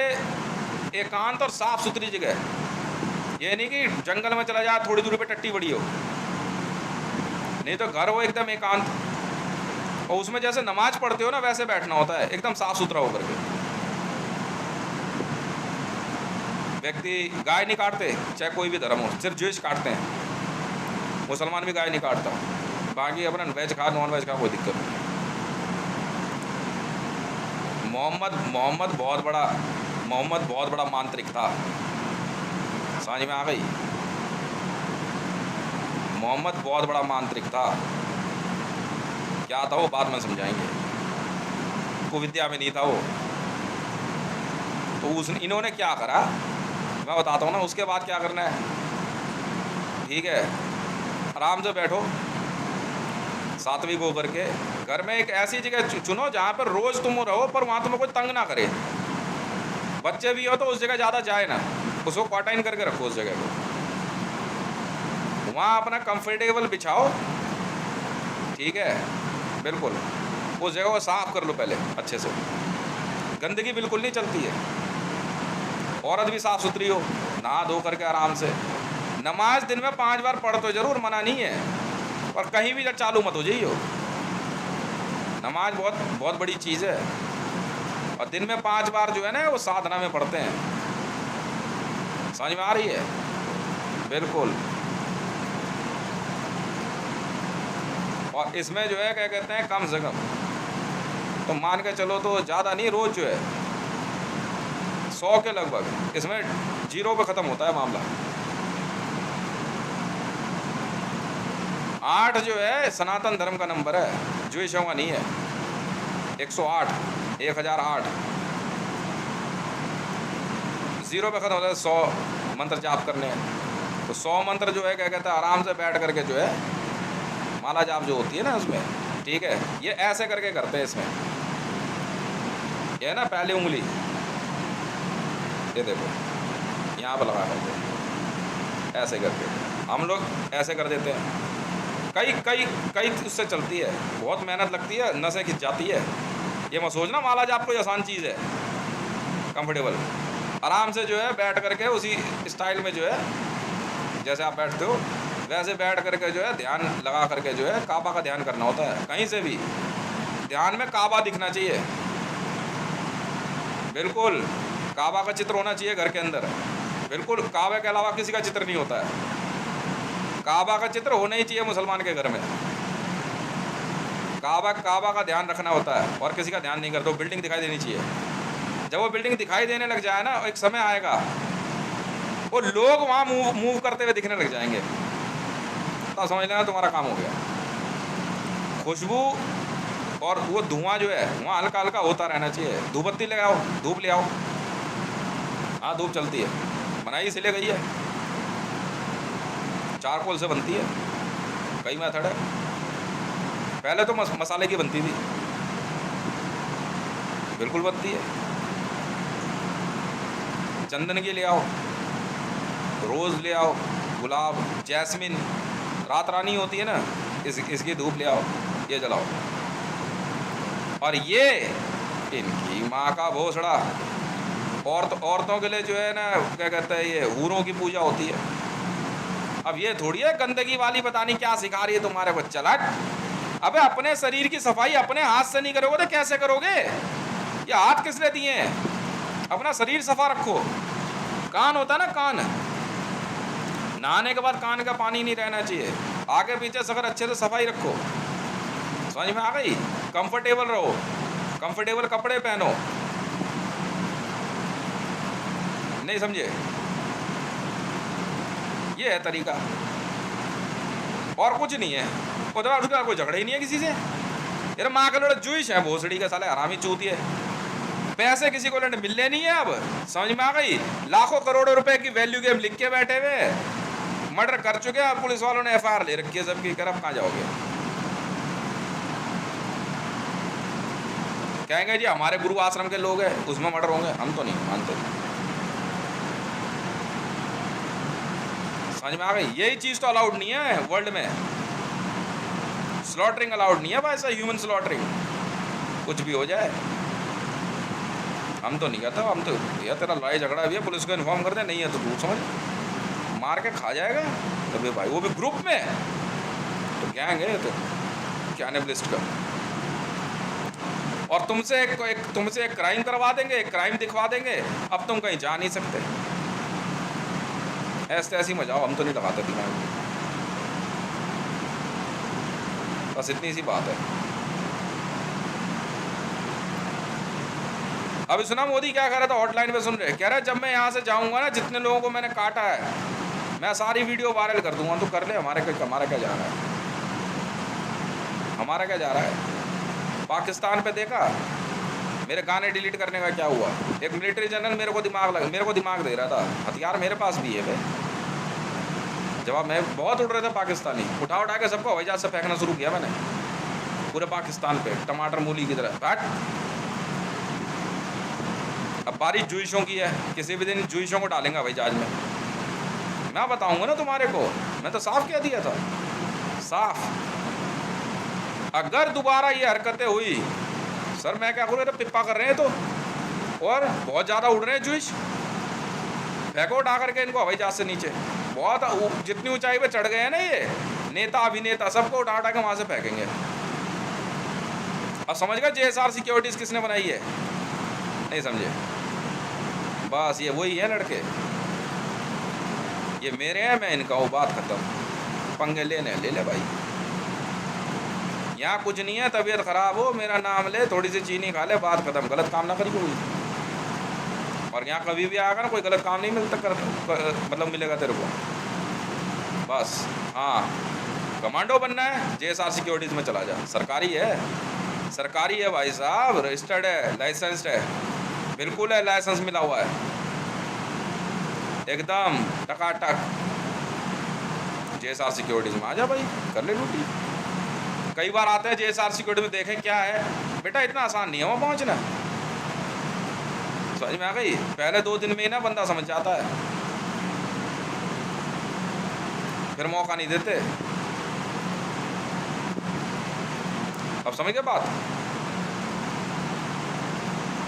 एकांत और साफ सुथरी जगह, ये नहीं कि जंगल में चला जाए थोड़ी दूरी पे टट्टी बड़ी हो, नहीं तो घर हो एकदम एकांत, और उसमें जैसे नमाज पढ़ते हो ना वैसे बैठना होता है, एकदम साफ सुथरा होकर के। व्यक्ति गाय नहीं काटते, चाहे कोई भी धर्म हो, सिर्फ ज्यूइश काटते हैं, मुसलमान भी गाय नहीं काटता, बाकी अपना वेज खा नॉन वेज खा, कोई दिक्कत नहीं। मोहम्मद बहुत बड़ा मांत्रिक था, समझ में आ गई? मोहम्मद बहुत बड़ा मांत्रिक था। क्या था वो बाद में समझाएंगे, कुविद्या में नहीं था वो। तो इन्होंने क्या करा मैं बताता हूँ ना, उसके बाद क्या करना है, ठीक है। आराम से बैठो, सात्विक होकर के, घर में एक ऐसी जगह चुनो जहाँ पर रोज तुम रहो, पर वहाँ तुम्हें कोई तंग ना करे। बच्चे भी हो तो उस जगह ज़्यादा जाए ना, उसको क्वारंटाइन करके रखो उस जगह को। वहाँ अपना कंफर्टेबल बिछाओ, ठीक है, बिल्कुल। उस जगह को साफ कर लो पहले अच्छे से, गंदगी बिल्कुल नहीं चलती है। औरत भी साफ सुथरी हो, नहा धो करके आराम से। नमाज दिन में 5 बार पढ़ तो जरूर, मना नहीं है, और कहीं भी चालू मत हो जाइए। नमाज बहुत बहुत बड़ी चीज़ है, और दिन में 5 बार जो है ना वो साधना में पढ़ते हैं। समझ में आ रही है? बिल्कुल। और इसमें जो है क्या कहते हैं, कम से कम तो मान के चलो तो ज़्यादा नहीं, रोज़ जो है 100 के लगभग, इसमें 0 पे ख़त्म होता है मामला। 8 जो है सनातन धर्म का नंबर है, ज्यूइशों का नहीं है। 108, 1008, 0 पे खत्म होता है। 100 मंत्र जाप करने हैं, तो 100 मंत्र जो है क्या कहता है, आराम से बैठ करके जो है माला जाप जो होती है ना उसमें, ठीक है, ये ऐसे करके करते हैं। इसमें ये है ना पहली उंगली, ये देखो यहाँ पर लगा करके ऐसे करके, हम लोग ऐसे कर देते हैं। कई उससे चलती है, बहुत मेहनत लगती है, नसें खिंच जाती है। ये मत सोचना माला जाप कोई आसान चीज़ है। कंफर्टेबल आराम से जो है बैठ करके उसी स्टाइल में जो है जैसे आप बैठते हो वैसे बैठ करके जो है ध्यान लगा करके जो है काबा का ध्यान करना होता है। कहीं से भी ध्यान में काबा दिखना चाहिए, बिल्कुल काबा का चित्र होना चाहिए घर के अंदर, बिल्कुल। काबे के अलावा किसी का चित्र नहीं होता है, काबा का चित्र होना ही चाहिए मुसलमान के घर में। काबा का ध्यान रखना होता है, और किसी का ध्यान नहीं करते। बिल्डिंग दिखाई देनी चाहिए। जब वो बिल्डिंग दिखाई देने लग जाए ना, एक समय आएगा वो लोग वहाँ मूव करते हुए दिखने लग जाएंगे, तो समझ लेना तुम्हारा काम हो गया। खुशबू और वो धुआं जो है वहाँ हल्का हल्का होता रहना चाहिए। धूपबत्ती लगाओ, धूप ले आओ, हाँ धूप चलती है, बनाई इसलिए गई है, चारकोल से बनती है, कई मेथड है। पहले तो मसाले की बनती थी, बिल्कुल बनती है। चंदन की ले आओ, रोज़ ले आओ, गुलाब, जैस्मिन, रात रानी होती है ना, इसकी धूप ले आओ, ये जलाओ। और ये इनकी माँ का भोसड़ा, औरतों के लिए जो है ना, क्या कहते हैं, ये हूरों की पूजा होती है। अब ये थोड़ी है गंदगी वाली, पता नहीं क्या सिखा रही है तुम्हारे को। चला, अबे अपने शरीर की सफाई अपने हाथ से नहीं करोगे तो कैसे करोगे? ये हाथ किसने दिए हैं? अपना शरीर सफा रखो। कान होता है ना, कान, नहाने के बाद कान का पानी नहीं रहना चाहिए, आगे पीछे सगर अच्छे से सफाई रखो। समझ में आ गई? कंफर्टेबल रहो, कंफर्टेबल कपड़े पहनो। नहीं समझे? ये है तरीका, और कुछ नहीं है। उसका कोई झगड़ा ही नहीं है किसी से। यार माँ का लड़ा जूश है, भोसड़ी का साले हरामी चूती है। पैसे किसी को लड़ने मिलने नहीं है। अब समझ में आ गई? लाखों करोड़ों रुपए की वैल्यू गेम लिख के बैठे हुए, मर्डर कर चुके हैं, पुलिस वालों ने एफआईआर ले रखी है सबकी। कर अब कहाँ जाओगे? कहेंगे जी हमारे गुरु आश्रम के लोग हैं, उसमें मर्डर होंगे। हम तो नहीं मानते। समझ में आ गई? यही चीज तो अलाउड नहीं है वर्ल्ड में। स्लॉटरिंग अलाउड नहीं है भाई, ऐसा ह्यूमन स्लॉटरिंग, कुछ भी हो जाए। हम तो नहीं कहता, हम तो यार तेरा लड़ाई झगड़ा भी है, पुलिस को इन्फॉर्म कर दे, नहीं है तो दूर समझ मार के खा जाएगा। तभी भाई वो भी ग्रुप में, तो गैंग है तो कैनिबलिस्ट का। और तुमसे एक क्राइम करवा देंगे, एक क्राइम दिखवा देंगे, अब तुम कहीं जा नहीं सकते। ऐसे ऐसी मजाओ, हम तो नहीं लगाते दिमाग। बस इतनी सी बात है। अभी सुना मोदी क्या कह रहा था, हॉटलाइन पे सुन रहे, कह रहा है जब मैं यहाँ से जाऊंगा ना, जितने लोगों को मैंने काटा है मैं सारी वीडियो वायरल कर दूंगा। तो कर ले, हमारा क्या जा रहा है? हमारा क्या जा रहा है? पाकिस्तान पे देखा मेरे गाने डिलीट करने का क्या हुआ? एक मिलिट्री जनरल मेरे को दिमाग दे रहा था, हथियार मेरे पास भी है भाई। जब मैं बहुत उड़ रहे थे पाकिस्तानी, उठा के सबको हवाई जहाज से फेंकना शुरू किया मैंने, पूरे पाकिस्तान पे टमाटर मूली की तरह। अब बारिश जुइशों की है, किसी भी दिन जुइशों को डालेंगे हवाई जहाज में। मैं बताऊंगा ना तुम्हारे को, मैं तो साफ कह दिया था, साफ। अगर दोबारा ये हरकतें हुई, सर मैं क्या करूँ, पिप्पा कर रहे हैं तो, और बहुत ज़्यादा उड़ रहे हैं जुइश, फेंको उठा करके इनको हवाई जहाज से नीचे। बहुत जितनी ऊंचाई पे चढ़ गए हैं ना ये नेता अभिनेता, सबको उठा के वहाँ से फेंकेंगे। अब समझ गए JSR सिक्योरिटीज किसने बनाई है? नहीं समझे? बस ये वही है लड़के, ये मेरे हैं, मैं इनका हूँ, बात खत्म। पंगे लेने ले ले भाई, यहाँ कुछ नहीं है। तबीयत खराब हो, मेरा नाम ले, थोड़ी सी चीनी खा ले, बात खत्म। गलत काम ना करी कोई। और यहाँ कभी भी आएगा ना कोई गलत काम नहीं मिलता मतलब मिलेगा तेरे को। बस हाँ, कमांडो बनना है, JSR सिक्योरिटीज में चला जा। सरकारी है भाई साहब, रजिस्टर्ड है, लाइसेंस्ड है, बिल्कुल है, लाइसेंस मिला हुआ है एकदम टकाटक। JSR सिक्योरिटीज में आ जा भाई, कर ले ड्यूटी। कई बार आते हैं JSR सिक्योरिटी में, देखें क्या है बेटा, इतना आसान नहीं है वहाँ पहुँचना। समझ में आ गई? पहले 2 दिन में ही ना बंदा समझ जाता है, फिर मौका नहीं देते। अब समझ गए बात?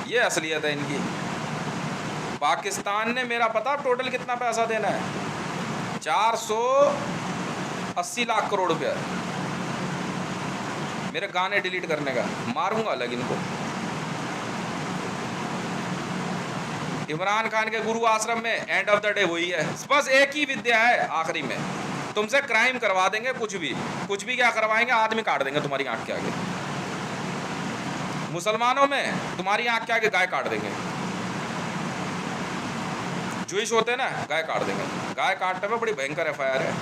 ये असलियत है इनकी। पाकिस्तान ने मेरा पता टोटल कितना पैसा देना है? 480 लाख करोड़ रुपया मेरे गाने डिलीट करने का। मारूंगा अलग इनको। इमरान खान के गुरु आश्रम में एंड ऑफ द डे वही है, बस एक ही विद्या है आखिरी में, तुमसे क्राइम करवा देंगे, कुछ भी क्या करवाएंगे, आदमी काट देंगे तुम्हारी आंख के आगे। मुसलमानों में तुम्हारी आंख के आगे गाय काट देंगे। जूइश होते हैं ना, गाय काट देंगे। गाय काटने में बड़ी भयंकर FIR है।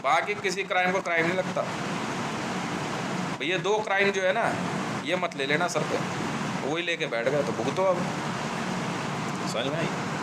बाकी किसी क्राइम को क्राइम नहीं लगता। ये 2 क्राइम जो है ना, ये मत ले लेना सर पे, वही लेके बैठ गए, तो भुगतो अब। समझ में आई?